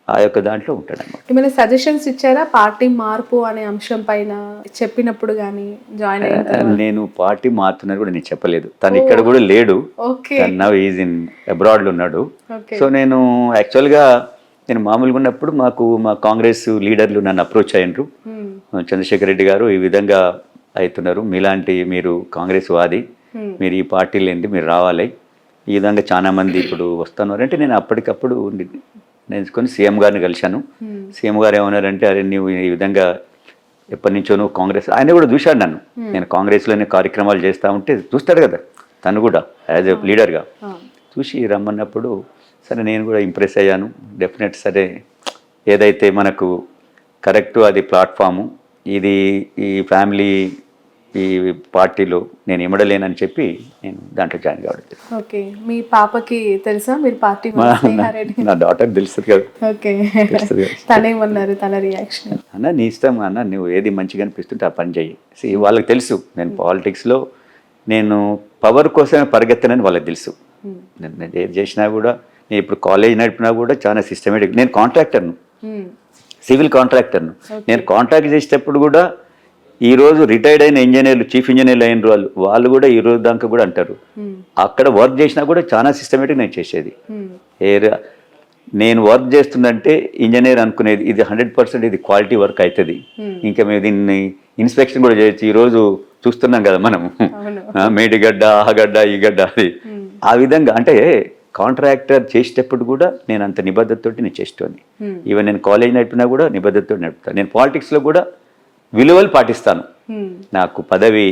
Speaker 2: ఆ యొక్క దాంట్లో ఉంటాడు అన్నమాట.
Speaker 1: ఏమైనా సజెషన్స్ ఇచ్చారా పార్టీ మార్పు అనే అంశం పైన చెప్పినప్పుడు కానీ జాయిన్ అయ్యారు?
Speaker 2: నేను పార్టీ మారుతున్నది కూడా నేను చెప్పలేదు, తను ఇక్కడ కూడా లేడు, నవ్ ఈజ్ ఇన్ అబ్రాడ్లో ఉన్నాడు. సో నేను యాక్చువల్గా నేను మామూలుగా ఉన్నప్పుడు మా కాంగ్రెస్ లీడర్లు నన్ను అప్రోచ్ అయ్యారు, చంద్రశేఖర్ రెడ్డి గారు ఈ విధంగా అవుతున్నారు, మీలాంటి మీరు కాంగ్రెస్ వాది, మీరు ఈ పార్టీలు ఏంటి, మీరు రావాలి, ఈ విధంగా చాలా మంది ఇప్పుడు వస్తున్నారు అంటే, నేను అప్పటికప్పుడు నేర్చుకొని సీఎం గారిని కలిశాను. సీఎం గారు ఏమన్నారంటే, అరే నువ్వు ఈ విధంగా ఎప్పటి నుంచో నువ్వు కాంగ్రెస్, ఆయన కూడా చూశాడు నన్ను, నేను కాంగ్రెస్లోనే కార్యక్రమాలు చేస్తూ ఉంటే చూస్తాడు కదా తను కూడా యాజ్ ఎ లీడర్గా, చూసి రమ్మన్నప్పుడు సరే నేను కూడా ఇంప్రెస్ అయ్యాను. డెఫినెట్ సరే ఏదైతే మనకు కరెక్టు అది ప్లాట్ఫాము, ఇది ఈ ఫ్యామిలీ ఈ పార్టీలో నేను ఇమ్మడలేనని చెప్పి నేను దాంట్లో జాయిన్ కావడం.
Speaker 1: ఓకే, మీ పాపకి తెలుసా మీరు పార్టీ?
Speaker 2: నా డాటర్ తెలుస్తుంది కదా.
Speaker 1: ఓకే, తనేమన్నారు, తన రియాక్షన్?
Speaker 2: అన్న నీ ఇష్టం అన్న, నువ్వు ఏది మంచిగా అనిపిస్తుంటే ఆ పని చెయ్యి. వాళ్ళకి తెలుసు నేను పాలిటిక్స్లో నేను పవర్ కోసమే పరిగెత్తనని వాళ్ళకి తెలుసు. నేను ఏది చేసినా కూడా, నేను ఇప్పుడు కాలేజ్ నడిపినా కూడా చాలా సిస్టమేటిక్. నేను కాంట్రాక్టర్ను, సివిల్ కాంట్రాక్టర్ను. నేను కాంట్రాక్ట్ చేసేటప్పుడు కూడా ఈరోజు రిటైర్డ్ అయిన ఇంజనీర్లు, చీఫ్ ఇంజనీర్లు అయిన వాళ్ళు కూడా ఈ రోజు దాకా కూడా అంటారు, అక్కడ వర్క్ చేసినా కూడా చాలా సిస్టమేటిక్ నేను చేసేది. నేను వర్క్ చేస్తుందంటే ఇంజనీర్ అనుకునేది ఇది 100% ఇది క్వాలిటీ వర్క్ అవుతుంది, ఇంకా మేము దీన్ని ఇన్స్పెక్షన్ కూడా చేయొచ్చు. ఈరోజు చూస్తున్నాం కదా మనం, మేడిగడ్డ, ఆ గడ్డ, ఈ గడ్డ, అది ఆ విధంగా. అంటే కాంట్రాక్టర్ చేసేటప్పుడు కూడా నేను అంత నిబద్ధతతోటి నేను చేసేవాడిని. ఈవెన్ నేను కాలేజ్ నడిపినా కూడా నిబద్ధతతో నడుపుతాను. నేను పాలిటిక్స్లో కూడా విలువలు పాటిస్తాను. నాకు పదవి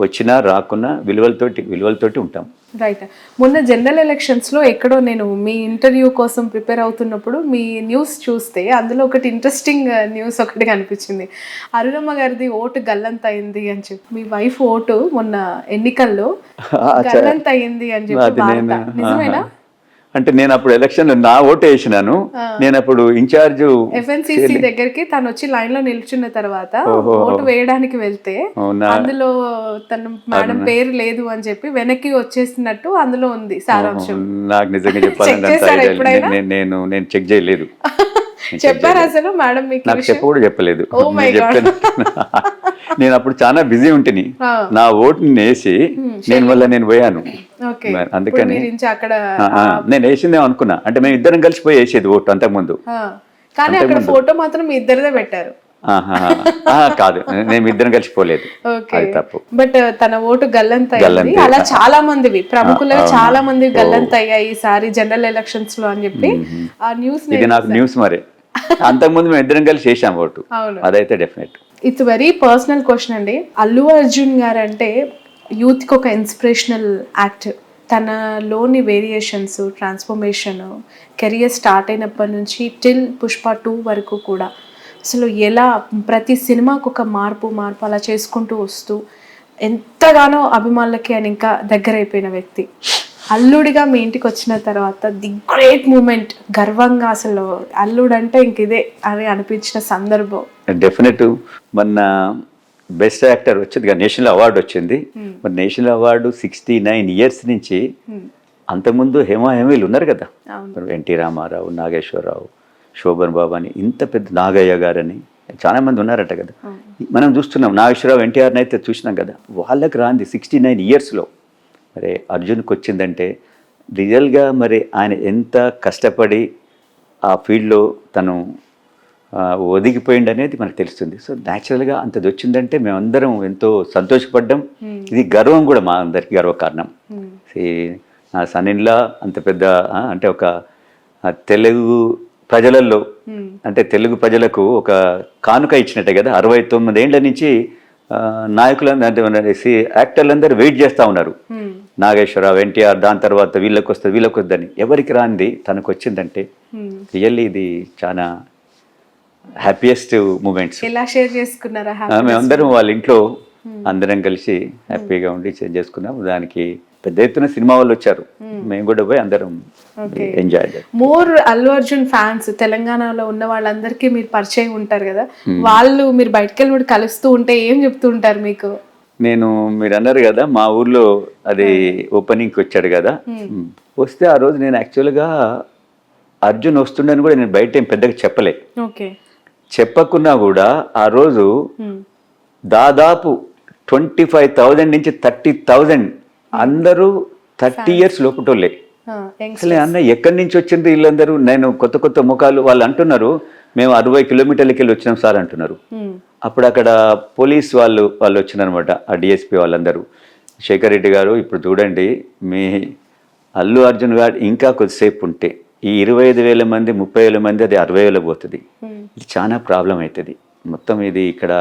Speaker 2: వచ్చినా రాకున్నా విలువలతోటి ఉంటాం.
Speaker 1: రైట్. మొన్న జనరల్ ఎలక్షన్స్లో ఎక్కడో నేను మీ ఇంటర్వ్యూ కోసం ప్రిపేర్ అవుతున్నప్పుడు మీ న్యూస్ చూస్తే అందులో ఒకటి ఇంట్రెస్టింగ్ న్యూస్ ఒకటి కనిపించింది. అరుణమ్మ గారిది ఓటు గల్లంత అయింది అని చెప్పి, మీ వైఫ్ ఓటు మొన్న ఎన్నికల్లో గల్లంత అయింది అని చెప్పి, నిజమేనా?
Speaker 2: అంటే నేను అప్పుడు ఎలక్షన్ నా ఓటు వేసినాను, నేను అప్పుడు ఇన్ఛార్జ్
Speaker 1: FNCC దగ్గరికి తను వచ్చి లైన్ లో నిల్చున్న తర్వాత ఓటు వేయడానికి వెళ్తే అందులో తన మేడం పేరు లేదు అని చెప్పి వెనక్కి వచ్చేసినట్టు అందులో ఉంది సారాంశం.
Speaker 2: నాకు నిజంగా చెప్పాలంటే నేను చెక్ చేయలేదు.
Speaker 1: చెప్పారు అసలు మేడం మీకు
Speaker 2: నాకు చెప్ప కూడా చెప్పలేదు. నేను అప్పుడు చాలా బిజీ ఉంటుంది, నా ఓటుని వేసి నేను నేను పోయాను. అందుకని నేను వేసిందే అనుకున్నా, అంటే మేము ఇద్దరం కలిసిపోయి వేసేది ఓటు అంతకుముందు.
Speaker 1: కానీ అక్కడ ఫోటో మాత్రం మీ ఇద్దరిదే పెట్టారు.
Speaker 2: కాదు, నేను ఇద్దరం కలిసిపోలేదు, అది తప్పు.
Speaker 1: బట్ తన ఓటు గల్లంత అయింది. అలా చాలా మందివి ప్రముఖులు చాలా మంది గల్లంత అయ్యాయి ఈసారి జనరల్ ఎలక్షన్స్ లో అని చెప్పి ఆ న్యూస్.
Speaker 2: ఇది నాకు న్యూస్ మరి. అంతకుముందు మేము ఇద్దరం కలిసి చేసాం ఓటు, అదైతే definite.
Speaker 1: It's very personal question అండి. అల్లు అర్జున్ గారు అంటే యూత్ కి ఒక ఇన్స్పిరేషనల్ యాక్టర్. తనలోని వేరియేషన్స్, ట్రాన్స్ఫర్మేషన్, కెరియర్ స్టార్ట్ అయినప్పటి నుంచి టిల్ పుష్ప 2 వరకు కూడా అసలు ఎలా ప్రతి సినిమాకు ఒక మార్పు అలా చేసుకుంటూ వస్తూ ఎంతగానో అభిమానులకి ఆయన ఇంకా దగ్గర అయిపోయిన వ్యక్తి. అల్లుడిగా మీ ఇంటికి వచ్చిన తర్వాత ది గ్రేట్ మూమెంట్, గర్వంగా అసలు అల్లుడు అంటే ఇంక ఇదే అని అనిపించిన సందర్భం.
Speaker 2: డెఫినెట్. మొన్న బెస్ట్ యాక్టర్ వచ్చింది కదా, నేషనల్ అవార్డు వచ్చింది. మరి నేషనల్ అవార్డు 69 ఇయర్స్ నుంచి, అంతకుముందు హేమీలు ఉన్నారు కదా, ఎన్టీ రామారావు, నాగేశ్వరరావు, శోభన్ బాబు అని, ఇంత పెద్ద నాగయ్య గారని చాలా మంది ఉన్నారట కదా. మనం చూస్తున్నాం నాగేశ్వరరావు, ఎన్టీఆర్ని అయితే చూసినాం కదా, వాళ్ళకి రాంది 69 ఇయర్స్లో మరి అర్జున్కి వచ్చిందంటే రియల్గా మరి ఆయన ఎంత కష్టపడి ఆ ఫీల్డ్లో తను ఒదిగిపోయింది అనేది మనకు తెలుస్తుంది. సో న్యాచురల్గా అంతది వచ్చిందంటే మేమందరం ఎంతో సంతోషపడ్డాం. ఇది గర్వం కూడా, మా అందరికి గర్వకారణం. నా సన్నిన్లా అంత పెద్ద అంటే ఒక తెలుగు ప్రజలలో, అంటే తెలుగు ప్రజలకు ఒక కానుక ఇచ్చినట్టే కదా. 69 ఏళ్ల నుంచి నాయకులందరూ అంటే యాక్టర్లందరూ వెయిట్ చేస్తూ ఉన్నారు, నాగేశ్వరరావు, ఎన్టీఆర్, దాని తర్వాత వీళ్ళకి వస్తుందని. ఎవరికి రాంది తనకు వచ్చిందంటే రియల్లీ ఇది చాలా హ్యాపీయెస్ట్ మూమెంట్స్.
Speaker 1: ఎలా షేర్ చేసుకున్నారా?
Speaker 2: మేమందరం వాళ్ళ ఇంట్లో అందరం కలిసి హ్యాపీగా ఉండి షేర్ చేసుకున్నాం. దానికి పెద్ద ఎత్తున సినిమా వాళ్ళు వచ్చారు, మేము కూడా పోయి అందరం ఎంజాయ్ చేయాలి.
Speaker 1: మోర్ అల్లు అర్జున్ ఫ్యాన్స్ తెలంగాణలో ఉన్న వాళ్ళందరికీ మీరు పరిచయం ఉంటారు కదా, వాళ్ళు మీరు బయటకు వెళ్ళి కలుస్తూ ఉంటే ఏం చెప్తూ ఉంటారు మీకు?
Speaker 2: మీరు అన్నారు కదా మా ఊర్లో అది ఓపెనింగ్కి వచ్చాడు కదా, వస్తే ఆ రోజు నేను యాక్చువల్గా అర్జున్ వస్తుండని కూడా నేను బయట ఏం పెద్దగా చెప్పలే. చెప్పకున్నా కూడా ఆ రోజు దాదాపు 25,000 నుంచి 30,000 అందరూ 30 ఇయర్స్ లోపటోళ్ళే. అసలు అన్న ఎక్కడి నుంచి వచ్చింది వీళ్ళందరూ? నేను కొత్త ముఖాలు. వాళ్ళు అంటున్నారు మేము 60 కిలోమీటర్లకి వెళ్ళి వచ్చినాం సార్ అంటున్నారు. అప్పుడు అక్కడ పోలీస్ వాళ్ళు వచ్చినారనమాట, ఆ డిఎస్పీ వాళ్ళందరూ. శేఖర్ రెడ్డి గారు, ఇప్పుడు చూడండి మీ అల్లు అర్జున్ గారు ఇంకా కొద్దిసేపు ఉంటే ఈ 25,000 మంది 30,000 మంది అది 60,000 పోతుంది. ఇది చాలా ప్రాబ్లం అవుతుంది. మొత్తం ఇది ఇక్కడ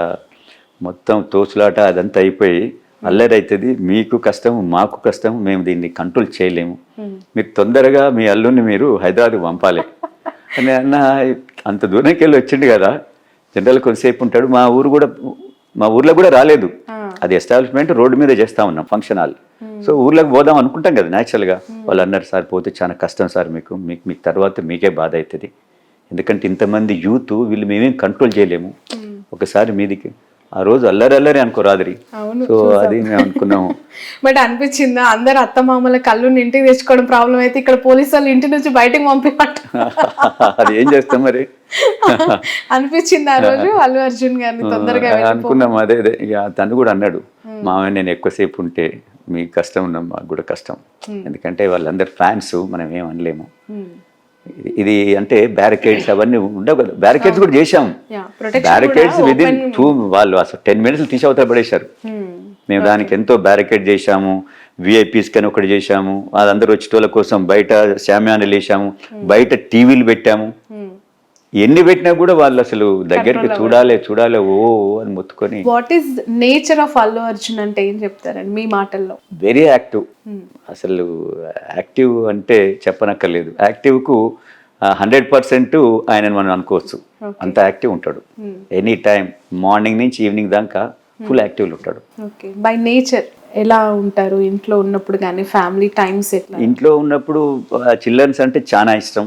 Speaker 2: మొత్తం తోచులాట అదంతా అయిపోయి అల్లరి అవుతుంది. మీకు కష్టం, మాకు కష్టం, మేము దీన్ని కంట్రోల్ చేయలేము. మీరు తొందరగా మీ అల్లుని మీరు హైదరాబాద్కి పంపాలి అని అన్న. అంత దూరంకి వెళ్ళి వచ్చిండు కదా, జనరల్ కొద్దిసేపు ఉంటాడు. మా ఊర్లో కూడా రాలేదు, అది ఎస్టాబ్లిష్మెంట్ రోడ్డు మీద చేస్తా ఉన్నాం ఫంక్షన్ హాల్. సో ఊర్లోకి పోదాం అనుకుంటాం కదా న్యాచురల్గా. వాళ్ళు అన్నారు సార్ పోతే చాలా కష్టం సార్, మీకు తర్వాత మీకే బాధ అవుతుంది, ఎందుకంటే ఇంతమంది యూత్ వీళ్ళు మేమేం కంట్రోల్ చేయలేము, ఒకసారి మీదికి. ఆ రోజు అల్లరి అనుకో రాత్రి. సో అది మేము అనుకున్నాము.
Speaker 1: బట్ అనిపించిందా అందరు అత్తమామల కళ్ళు ఇంటికి తెచ్చుకోవడం ప్రాబ్లం అయితే ఇక్కడ పోలీసు వాళ్ళు ఇంటి నుంచి బయటకు పంపిమంట?
Speaker 2: అది ఏం చేస్తాం మరి
Speaker 1: అనిపించింది ఆ రోజు అల్లు అర్జున్ గారిని తొందరగా
Speaker 2: అనుకున్నాం. అదే ఇక తను కూడా అన్నాడు, మామయ్య నేను ఎక్కువసేపు ఉంటే మీకు కష్టం ఉన్నాం, మాకు కూడా కష్టం, ఎందుకంటే వాళ్ళందరు ఫ్యాన్స్, మనం ఏం అనలేము. ఇది అంటే బ్యారికేడ్స్ అవన్నీ ఉండవు కదా, బ్యారికేడ్స్ కూడా చేశాం. బ్యారికేడ్స్ విదిన్ 2 వాళ్ళు అసలు 10 minutes తీసి అవతల పడేశారు. మేము దానికి ఎంతో బ్యారికేడ్ చేశాము, విఐపీస్ కని ఒకటి చేశాము, వాళ్ళందరూ వచ్చేటోళ్ళ కోసం బయట శామ్యానాలు వేసాము, బయట టీవీలు పెట్టాము. ఎన్ని పెట్టినా కూడా వాళ్ళు అసలు దగ్గరికి చూడాలి ఓ అని మొత్తుకొని.
Speaker 1: What is nature of Allu Arjun అంటే ఏం చెప్తారండి మీ మాటల్లో?
Speaker 2: Very active. అసలు యాక్టివ్ అంటే చెప్పనక్కర్లేదు. యాక్టివ్కు 100% ఆయనని మనం అనుకోవచ్చు, అంత యాక్టివ్ ఉంటాడు. ఎనీ టైం మార్నింగ్ నుంచి ఈవినింగ్ దాకా ఫుల్ యాక్టివ్లో ఉంటాడు.
Speaker 1: బై నేచర్ ఎలా ఉంటారు ఇంట్లో ఉన్నప్పుడు కానీ ఫ్యామిలీ టైమ్స్ ఎట్లా?
Speaker 2: ఇంట్లో ఉన్నప్పుడు చిల్డ్రన్స్ అంటే చాలా ఇష్టం.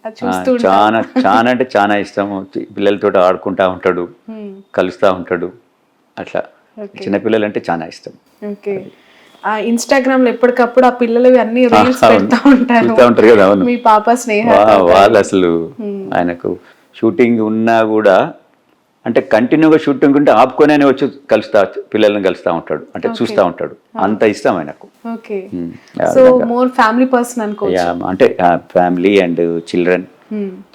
Speaker 1: అది చూస్తూ
Speaker 2: చాలా చాలా అంటే చాలా ఇష్టం. పిల్లలతో ఆడుకుంటా ఉంటాడు, కలుస్తూ ఉంటాడు. అట్లా చిన్నపిల్లలు అంటే చాలా ఇష్టం.
Speaker 1: ఓకే. ఆ ఇన్స్టాగ్రామ్ లో ఎప్పటికప్పుడు ఆ పిల్లలు అన్ని రీల్స్ పెడతా ఉంటారు
Speaker 2: చూస్తూ ఉంటారు కదా. అవును,
Speaker 1: మీ పాప స్నేహ
Speaker 2: వాళ్ళు అసలు ఆయనకు షూటింగ్ ఉన్నా కూడా అంటే కంటిన్యూగా షూటింగ్ ఉంటే ఆపుకొని వచ్చి పిల్లల్ని కలుస్తూ ఉంటాడు, అంటే చూస్తూ ఉంటాడు. అంత ఇష్టం ఆయనకు.
Speaker 1: Okay. So more family person అనుకోవచ్చు.
Speaker 2: అంటే ఫ్యామిలీ అండ్ చిల్డ్రన్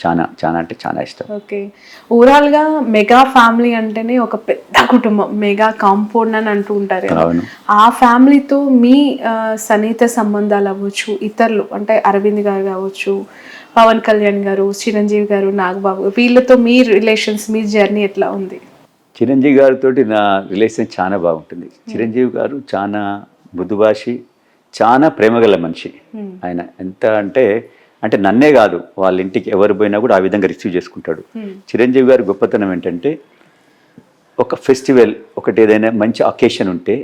Speaker 2: చాలా చాలా అంటే చాలా ఇష్టం.
Speaker 1: ఓకే. ఓవరాల్ గా మెగా ఫ్యామిలీ అంటేనే ఒక పెద్ద కుటుంబం, మెగా కాంపౌండ్ అని అంటూ ఉంటారు కదా. ఆ ఫ్యామిలీతో మీ సన్నిహిత సంబంధాలు అవ్వచ్చు, ఇతరులు అంటే అరవింద్ గారు కావచ్చు, పవన్ కళ్యాణ్ గారు, చిరంజీవి గారు, నాగబాబు, వీళ్ళతో మీ రిలేషన్స్, మీ జర్నీ ఎట్లా ఉంది?
Speaker 2: చిరంజీవి గారితో నా రిలేషన్ చాలా బాగుంటుంది. చిరంజీవి గారు చాలా మృదుభాషి, చాలా ప్రేమగల మనిషి. ఆయన ఎంత అంటే నన్నే కాదు, వాళ్ళ ఇంటికి ఎవరు పోయినా కూడా ఆ విధంగా రిసీవ్ చేసుకుంటాడు. చిరంజీవి గారి గొప్పతనం ఏంటంటే ఒక ఫెస్టివల్, ఒకటి ఏదైనా మంచి అకేషన్ ఉంటే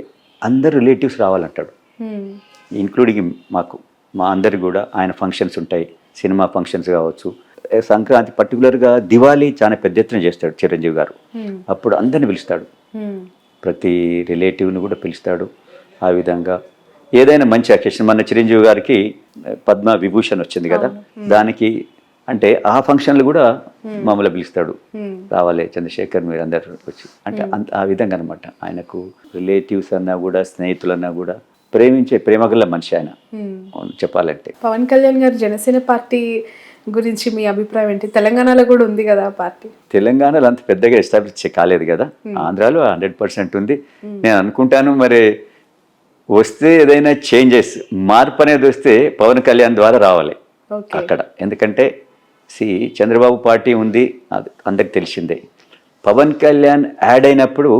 Speaker 2: అందరు రిలేటివ్స్ రావాలంటాడు, ఇంక్లూడింగ్ మా అందరికి కూడా. ఆయన ఫంక్షన్స్ ఉంటాయి, సినిమా ఫంక్షన్స్ కావచ్చు, సంక్రాంతి, పర్టికులర్గా దివాళీ చాలా పెద్ద ఎత్తున చేస్తాడు చిరంజీవి గారు. అప్పుడు అందరిని పిలుస్తాడు, ప్రతి రిలేటివ్ని కూడా పిలుస్తాడు. ఆ విధంగా ఏదైనా మంచి అకేషన్, మన చిరంజీవి గారికి పద్మ విభూషణ్ వచ్చింది కదా, దానికి అంటే ఆ ఫంక్షన్లు కూడా మమ్మల్ని పిలుస్తాడు, రావాలి చంద్రశేఖర్ మీరు అందరు వచ్చి, అంటే ఆ విధంగా అనమాట. ఆయనకు రిలేటివ్స్ అన్నా కూడా, స్నేహితులన్నా కూడా ప్రేమించే ప్రేమగల మనిషి ఆయన చెప్పాలంటే.
Speaker 1: పవన్ కళ్యాణ్ గారు జనసేన పార్టీ గురించి మీ అభిప్రాయం ఏంటి? తెలంగాణలో కూడా ఉంది కదా ఆ పార్టీ.
Speaker 2: తెలంగాణలో అంత పెద్దగా ఎస్టాబ్లిష్ కాలేదు కదా, ఆంధ్రాలో 100% ఉంది. నేను అనుకుంటాను మరి వస్తే ఏదైనా చేంజెస్, మార్పు అనేది వస్తే పవన్ కళ్యాణ్ ద్వారా రావాలి అక్కడ. ఎందుకంటే చంద్రబాబు పార్టీ ఉంది, అది అందరికి తెలిసిందే. పవన్ కళ్యాణ్ యాడ్ అయినప్పుడు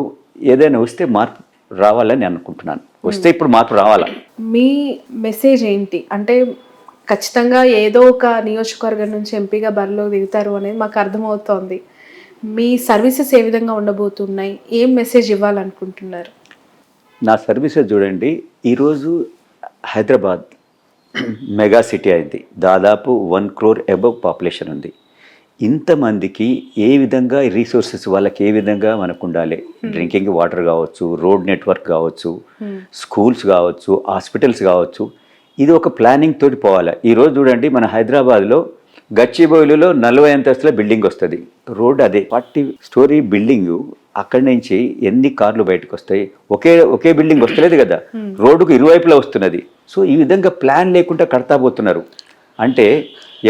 Speaker 2: ఏదైనా వస్తే మార్పు రావాలని అనుకుంటున్నాను. వస్తే ఇప్పుడు మార్పు రావాలా?
Speaker 1: మీ మెసేజ్ ఏంటి అంటే ఖచ్చితంగా ఏదో ఒక నియోజకవర్గం నుంచి ఎంపీగా బరిలో దిగుతారు అనేది మాకు అర్థమవుతోంది. మీ సర్వీసెస్ ఏ విధంగా ఉండబోతున్నాయి, ఏం మెసేజ్ ఇవ్వాలనుకుంటున్నారు?
Speaker 2: నా సర్వీసెస్ చూడండి, ఈరోజు హైదరాబాద్ మెగా సిటీ అయింది, దాదాపు 1 crore అబవ్ పాపులేషన్ ఉంది. ఇంతమందికి ఏ విధంగా రీసోర్సెస్ వాళ్ళకి ఏ విధంగా మనకు ఉండాలి, డ్రింకింగ్ వాటర్ కావచ్చు, రోడ్ నెట్వర్క్ కావచ్చు, స్కూల్స్ కావచ్చు, హాస్పిటల్స్ కావచ్చు, ఇది ఒక ప్లానింగ్ తోటి పోవాలి. ఈరోజు చూడండి, మన హైదరాబాద్లో గచ్చిబౌలిలో 40 అంతస్తుల బిల్డింగ్ వస్తుంది, రోడ్ అదే 40 story బిల్డింగ్. అక్కడి నుంచి ఎన్ని కార్లు బయటకు వస్తాయి? ఒకే బిల్డింగ్ వస్తలేదు కదా, రోడ్డుకు ఇరువైపులా వస్తున్నది. సో ఈ విధంగా ప్లాన్ లేకుండా కడతా పోతున్నారు. అంటే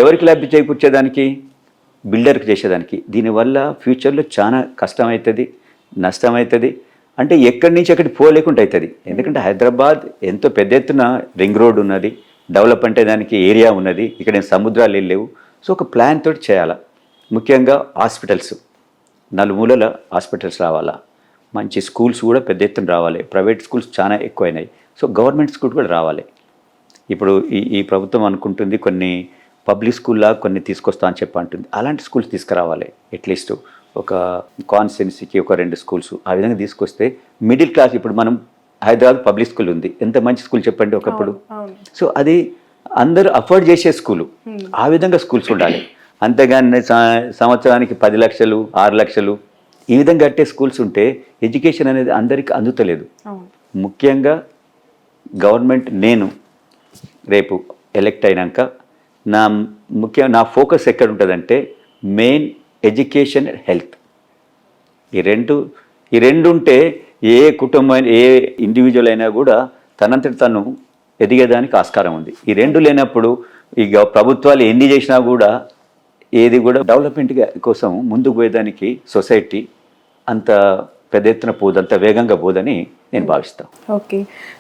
Speaker 2: ఎవరికి లబ్ధి చేకూర్చేదానికి? బిల్డర్కి చేసేదానికి. దీనివల్ల ఫ్యూచర్లో చాలా కష్టమవుతుంది, నష్టమవుతుంది. అంటే ఎక్కడి నుంచి ఎక్కడికి పోలేకుండా అవుతుంది. ఎందుకంటే హైదరాబాద్ ఎంతో పెద్ద ఎత్తున రింగ్ రోడ్ ఉన్నది, డెవలప్మెంట్ దానికి ఏరియా ఉన్నది, ఇక్కడ సముద్రాలు లేవు. సో ఒక ప్లాన్ తోటి చేయాలా. ముఖ్యంగా హాస్పిటల్స్, నలుమూలల హాస్పిటల్స్ రావాలా, మంచి స్కూల్స్ కూడా పెద్ద ఎత్తున రావాలి. ప్రైవేట్ స్కూల్స్ చాలా ఎక్కువైనాయి, సో గవర్నమెంట్ స్కూల్ కూడా రావాలి. ఇప్పుడు ఈ ప్రభుత్వం అనుకుంటుంది కొన్ని పబ్లిక్ స్కూల్లా కొన్ని తీసుకొస్తా అని అంటుంది. అలాంటి స్కూల్స్ తీసుకురావాలి. అట్లీస్ట్ ఒక కాన్స్టిట్యున్సీకి ఒక 2 స్కూల్స్ ఆ విధంగా తీసుకొస్తే మిడిల్ క్లాస్, ఇప్పుడు మనం హైదరాబాద్ పబ్లిక్ స్కూల్ ఉంది, ఎంత మంచి స్కూల్ చెప్పండి ఒకప్పుడు. సో అది అందరూ అఫోర్డ్ చేసే స్కూలు, ఆ విధంగా స్కూల్స్ ఉండాలి. అంతేగాని సంవత్సరానికి 10 లక్షలు 6 లక్షలు ఈ విధంగా కట్టే స్కూల్స్ ఉంటే ఎడ్యుకేషన్ అనేది అందరికీ అందుతలేదు. ముఖ్యంగా గవర్నమెంట్, నేను రేపు ఎలక్ట్ అయినాక నా ఫోకస్ ఎక్కడ ఉంటుందంటే మెయిన్ ఎడ్యుకేషన్, హెల్త్. ఈ రెండు ఉంటే ఏ కుటుంబం, ఏ ఇండివిజువల్ అయినా కూడా తనంతటి తను ఎదిగేదానికి ఆస్కారం ఉంది. ఈ రెండు లేనప్పుడు ఇక ప్రభుత్వాలు ఎన్ని చేసినా కూడా ఏది కూడా డెవలప్మెంట్ కోసం ముందుకు పోయేదానికి సొసైటీ అంత పెద్ద ఎత్తున పోదు, అంత వేగంగా పోదని నేను భావిస్తాను.
Speaker 1: ఓకే,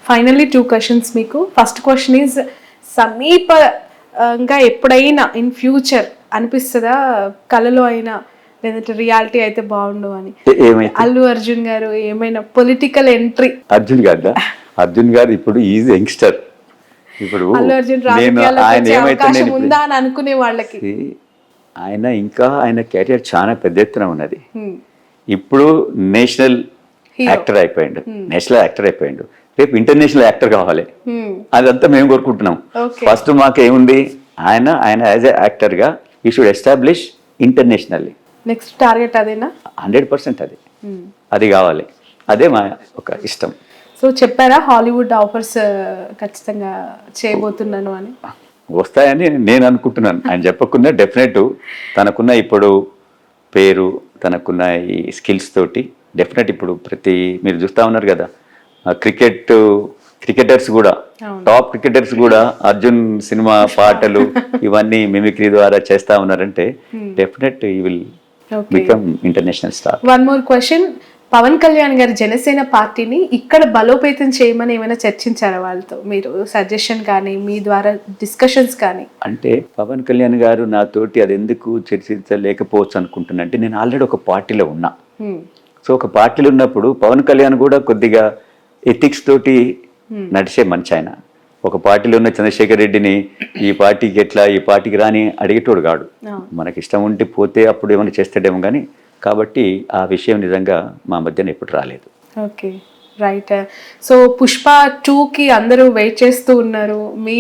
Speaker 1: ఫైనల్లీ 2 questions మీకు. ఫస్ట్ క్వశ్చన్ ఈజ్, సమీపంగా ఎప్పుడైనా ఇన్ ఫ్యూచర్ అనిపిస్తుందా, కళలో అయినా లేదంటే రియాలిటీ అయితే బాగుండు అని, అల్లు అర్జున్ గారు ఏమైనా పొలిటికల్ ఎంట్రీ?
Speaker 2: అర్జున్ గారు ఇప్పుడు ఈజ్ యంగ్స్టర్. ఇప్పుడు
Speaker 1: అల్లు అర్జున్ రాజకీయాల్లో ఉందా అని అనుకునే వాళ్ళకి
Speaker 2: ఆయన కెరియర్ చాలా పెద్ద ఎత్తున ఉన్నది. ఇప్పుడు నేషనల్ యాక్టర్ అయిపోయాడు. రేపు ఇంటర్నేషనల్ యాక్టర్ కావాలి. అదంతా మేము కోరుకుంటున్నాం. ఫస్ట్ మాకు ఏముంది, ఆయన యాజ్ ఎ యాక్టర్గా ఈ should establish internationally.
Speaker 1: Next target అదేనా?
Speaker 2: 100% అది కావాలి. అదే మా ఒక ఇష్టం.
Speaker 1: సో చెప్పారా హాలీవుడ్ ఆఫర్స్ ఖచ్చితంగా చేయబోతున్నాను అని?
Speaker 2: వస్తాయని నేను అనుకుంటున్నాను. ఆయన చెప్పకుండా డెఫినెట్ తనకున్న ఇప్పుడు పేరు, తనకున్న ఈ స్కిల్స్ తోటి డెఫినెట్ ఇప్పుడు మీరు చూస్తూ ఉన్నారు కదా, క్రికెటర్స్ కూడా, టాప్ క్రికెటర్స్ కూడా అర్జున్ సినిమా పాటలు ఇవన్నీ మిమిక్రీ ద్వారా చేస్తా ఉన్నారంటే definite he will become international star.
Speaker 1: One more question, Pawan Kalyan గారి జనసేన పార్టీని ఇక్కడ బలోపేతం చేయమని ఏమైనా చర్చించారా వాళ్ళతో? మీరు సజెషన్ కానీ మీ ద్వారా డిస్కషన్స్ కానీ?
Speaker 2: అంటే పవన్ కళ్యాణ్ గారు నాతోటి అది ఎందుకు చర్చించలేకపోవచ్చు అనుకుంటున్నా అంటే, నేను ఆల్రెడీ ఒక పార్టీలో ఉన్నా. సో ఒక పార్టీలో ఉన్నప్పుడు పవన్ కళ్యాణ్ కూడా కొద్దిగా ఎథిక్స్ తోటి నడిచే మంచి ఆయన. ఒక పార్టీలో ఉన్న చంద్రశేఖర్ రెడ్డిని ఈ పార్టీకి ఎట్లా, ఈ పార్టీకి రాని అడిగేటోడు కాడు. మనకి ఇష్టం ఉంటే పోతే అప్పుడు ఏమైనా చేస్తాడేమో కానీ, కాబట్టి ఆ విషయం నిజంగా మా మధ్యన ఎప్పుడు రాలేదు.
Speaker 1: Okay, right. సో పుష్ప 2కి అందరూ వెయిట్ చేస్తూ ఉన్నారు. మీ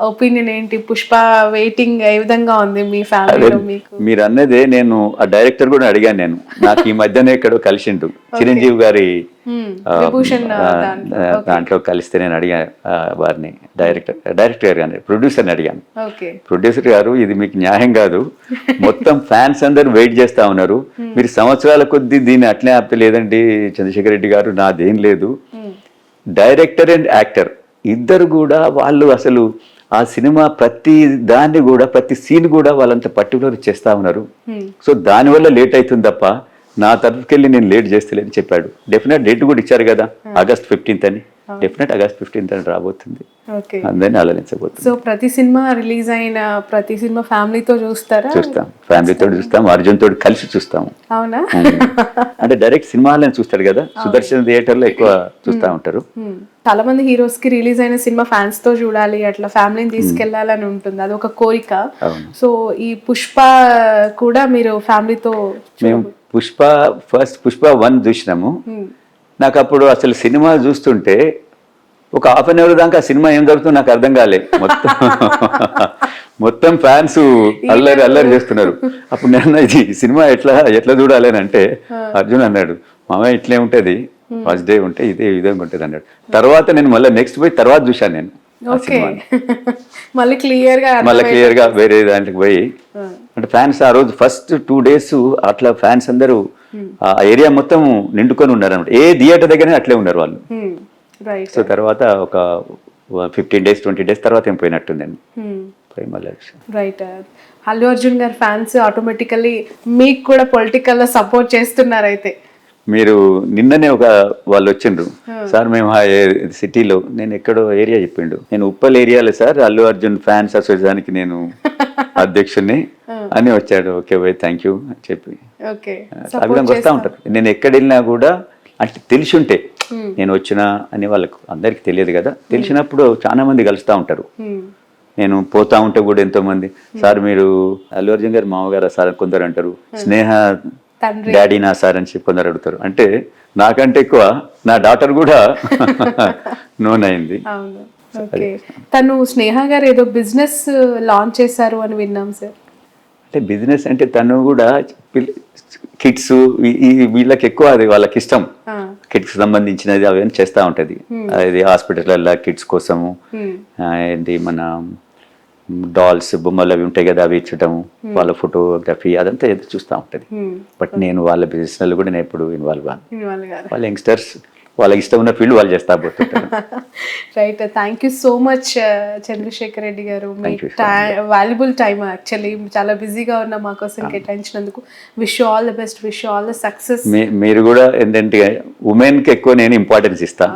Speaker 1: ఒపీనియన్ ఏంటి? పుష్ప వెయిటింగ్ ఏ విధంగా ఉంది మీ ఫ్యామిలీలో? మీకు
Speaker 2: మీరు అన్నదే నేను ఆ డైరెక్టర్ కూడా అడిగాను. నేను నాకు ఈ మధ్యనే ఎక్కడో కలిసిండు చిరంజీవి గారి దాంట్లో కలిస్తే నేను అడిగా వారిని, డైరెక్టర్ గారు కానీ ప్రొడ్యూసర్ని అడిగాను. ప్రొడ్యూసర్ గారు, ఇది మీకు న్యాయం కాదు, మొత్తం ఫ్యాన్స్ అందరూ వెయిట్ చేస్తా ఉన్నారు, మీరు సంవత్సరాల కొద్దీ దీన్ని అట్లే ఆపలేదండి చంద్రశేఖర్ రెడ్డి గారు, నాదేం లేదు. డైరెక్టర్ అండ్ యాక్టర్ ఇద్దరు కూడా వాళ్ళు అసలు ఆ సినిమా ప్రతి దాన్ని కూడా, ప్రతి సీన్ కూడా వాళ్ళంత పర్టికులర్ చేస్తా ఉన్నారు. సో దానివల్ల లేట్ అవుతుంది తప్ప నా తరఫుకెళ్ళి నేను లేట్ చేస్తలేని చెప్పాడు. డెఫినెట్ డేట్ కూడా ఇచ్చారు కదా, August 15th అని. డెఫినెట్ August 15th అని రాబోతుంది, అందరినీ ఆలోచించబోతుంది.
Speaker 1: సో ప్రతి సినిమా రిలీజ్ అయిన ప్రతి సినిమా ఫ్యామిలీతో చూస్తారా?
Speaker 2: చూస్తాం, ఫ్యామిలీతో చూస్తాం, అర్జున్ తోటి కలిసి చూస్తాము.
Speaker 1: అవునా?
Speaker 2: అంటే డైరెక్ట్ సినిమాలను చూస్తాడు కదా, సుదర్శన్ థియేటర్ లో ఎక్కువ చూస్తా ఉంటారు.
Speaker 1: చాలా మంది హీరోస్ కి రిలీజ్ అయిన సినిమా ఫ్యాన్స్ తో చూడాలి, అట్లా ఫ్యామిలీని తీసుకెళ్లాలని ఉంటుంది, అది ఒక కోరిక. సో ఈ పుష్ప కూడా మీరు ఫ్యామిలీతో?
Speaker 2: మేము పుష్ప 1 చూసినాము. నాకు అప్పుడు అసలు సినిమా చూస్తుంటే ఒక హాఫ్ అన్ అవర్ దాకా ఆ సినిమా ఏం జరుగుతుందో నాకు అర్థం కాలే. మొత్తం ఫ్యాన్స్ అల్లరి చేస్తున్నారు. అప్పుడు నేను ఇది సినిమా ఎట్లా చూడాలి అని అంటే, అర్జున్ అన్నాడు, మామయ్య ఇట్లే ఉంటది, ఫస్ట్ డే ఉంటే ఇదే విధంగా ఉంటుంది అన్నాడు. తర్వాత నేను మళ్ళీ నెక్స్ట్ పోయి తర్వాత చూశాను నేను
Speaker 1: మళ్ళీ క్లియర్
Speaker 2: గా వేరే దాంట్లోకి పోయి. అంటే ఫ్యాన్స్ ఆ రోజు ఫస్ట్ 2 days అట్లా ఫ్యాన్స్ అందరూ ఆ ఏరియా మొత్తం నిండుకొని ఉన్నారు అనమాట. ఏ థియేటర్ దగ్గర అట్లే ఉన్నారు వాళ్ళు. సో తర్వాత ఒక 15 days 20 days తర్వాత ఏం పోయినట్టుందండి.
Speaker 1: రైట్. అల్లు అర్జున్ గారు ఫ్యాన్స్ ఆటోమేటికల్లీ మీకు కూడా పొలిటికల్ లో సపోర్ట్ చేస్తున్నారు. అయితే
Speaker 2: మీరు నిన్ననే వాళ్ళు వచ్చిండ్రు, సార్ మేము ఆ సిటీలో, నేను ఎక్కడో ఏరియా చెప్పిండు, నేను ఉప్పల్ ఏరియాలో సార్ అల్లు అర్జున్ ఫ్యాన్స్ అసోసియేషన్కి నేను అధ్యక్షుడిని అని వచ్చాడు. ఓకే బై, థ్యాంక్ యూ అని చెప్పి ఆ విధంగా వస్తూ ఉంటారు. నేను ఎక్కడ వెళ్ళినా కూడా అంటే తెలిసి ఉంటే నేను వచ్చినా అని వాళ్ళకు అందరికి తెలియదు కదా, తెలిసినప్పుడు చాలా మంది కలుస్తూ ఉంటారు. నేను పోతా ఉంటే కూడా ఎంతో మంది, సార్ మీరు అల్లు అర్జున్ గారు మామగారు సార్ కొందరు అంటారు, స్నేహ డాడీ నా సార్ అని చెప్పి కొందరు అడుగుతారు. అంటే నాకంటే ఎక్కువ నా డాటర్ కూడా నోన్ అయింది.
Speaker 1: తను స్నేహ గారు ఏదో బిజినెస్ లాంచ్ చేశారు అని విన్నాం సార్.
Speaker 2: అంటే బిజినెస్ అంటే తను కూడా కిడ్స్ వీళ్ళకి ఎక్కువ అది వాళ్ళకి ఇష్టం, కిడ్స్ సంబంధించినది అవన్నీ చేస్తూ ఉంటుంది. అది హాస్పిటల్లో కిడ్స్ కోసము ఏంటి మన డాల్స్ బొమ్మలు అవి ఉంటాయి కదా, అవి ఇచ్చటం, వాళ్ళ ఫోటోగ్రఫీ అదంతా ఎదురు చూస్తూ ఉంటుంది. బట్ నేను వాళ్ళ బిజినెస్ లో కూడా నేను ఎప్పుడు ఇన్వాల్వ్ అవ్వను. వాళ్ళ యంగ్స్టర్స్ వాళ్ళకి ఇష్టం ఉన్న ఫీల్డ్ వాళ్ళు చేస్తా పోతుంటారు.
Speaker 1: Right. Thank you so much Chandrasekhar Reddy garu, మీ వాల్యుబుల్ టైం యాక్చువల్లీ చాలా బిజీగా ఉన్న మా కోసం కేటాయించినందుకు. Wish you all the best, wish you all the success.
Speaker 2: మీరు కూడా ఏంటంటే ఉమెన్ కి ఎక్కువ నేను ఇంపార్టెన్స్ ఇస్తా,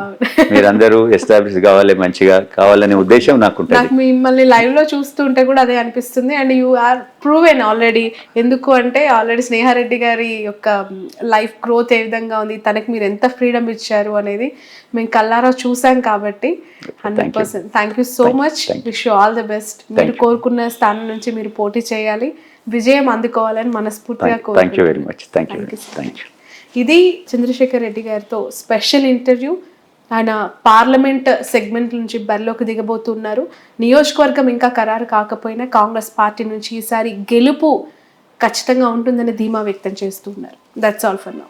Speaker 2: మీరందరూ ఎస్టాబ్లిష్ కావాలి, మంచిగా కావాలనే ఉద్దేశం నాకు ఉంటుంది.
Speaker 1: నాకు మిమ్మల్ని లైవ్ లో చూస్తుంటే కూడా అదే అనిపిస్తుంది. And you are proven already. ఎందుకు అంటే ఆల్రెడీ స్నేహారెడ్డి గారి యొక్క లైఫ్ గ్రోత్ ఏ విధంగా ఉంది, తనకి మీరు ఎంత ఫ్రీడమ్ ఇచ్చారు అనేది మేము కల్లారా చూసాం కాబట్టి 100%. Thank you so much. Wish you all the best. మీరు కోరుకున్న స్థానం నుంచి మీరు పోటీ చేయాలి, విజయం అందుకోవాలని మనస్ఫూర్తిగా కోరుకుంటున్నాను.
Speaker 2: ఇది
Speaker 1: చంద్రశేఖర్ రెడ్డి గారితో స్పెషల్ ఇంటర్వ్యూ. ఆయన పార్లమెంట్ సెగ్మెంట్ నుంచి బరిలోకి దిగబోతున్నారు. నియోజకవర్గం ఇంకా ఖరారు కాకపోయినా కాంగ్రెస్ పార్టీ నుంచి ఈసారి గెలుపు ఖచ్చితంగా ఉంటుందని ధీమా వ్యక్తం చేస్తున్నారు. That's all for now.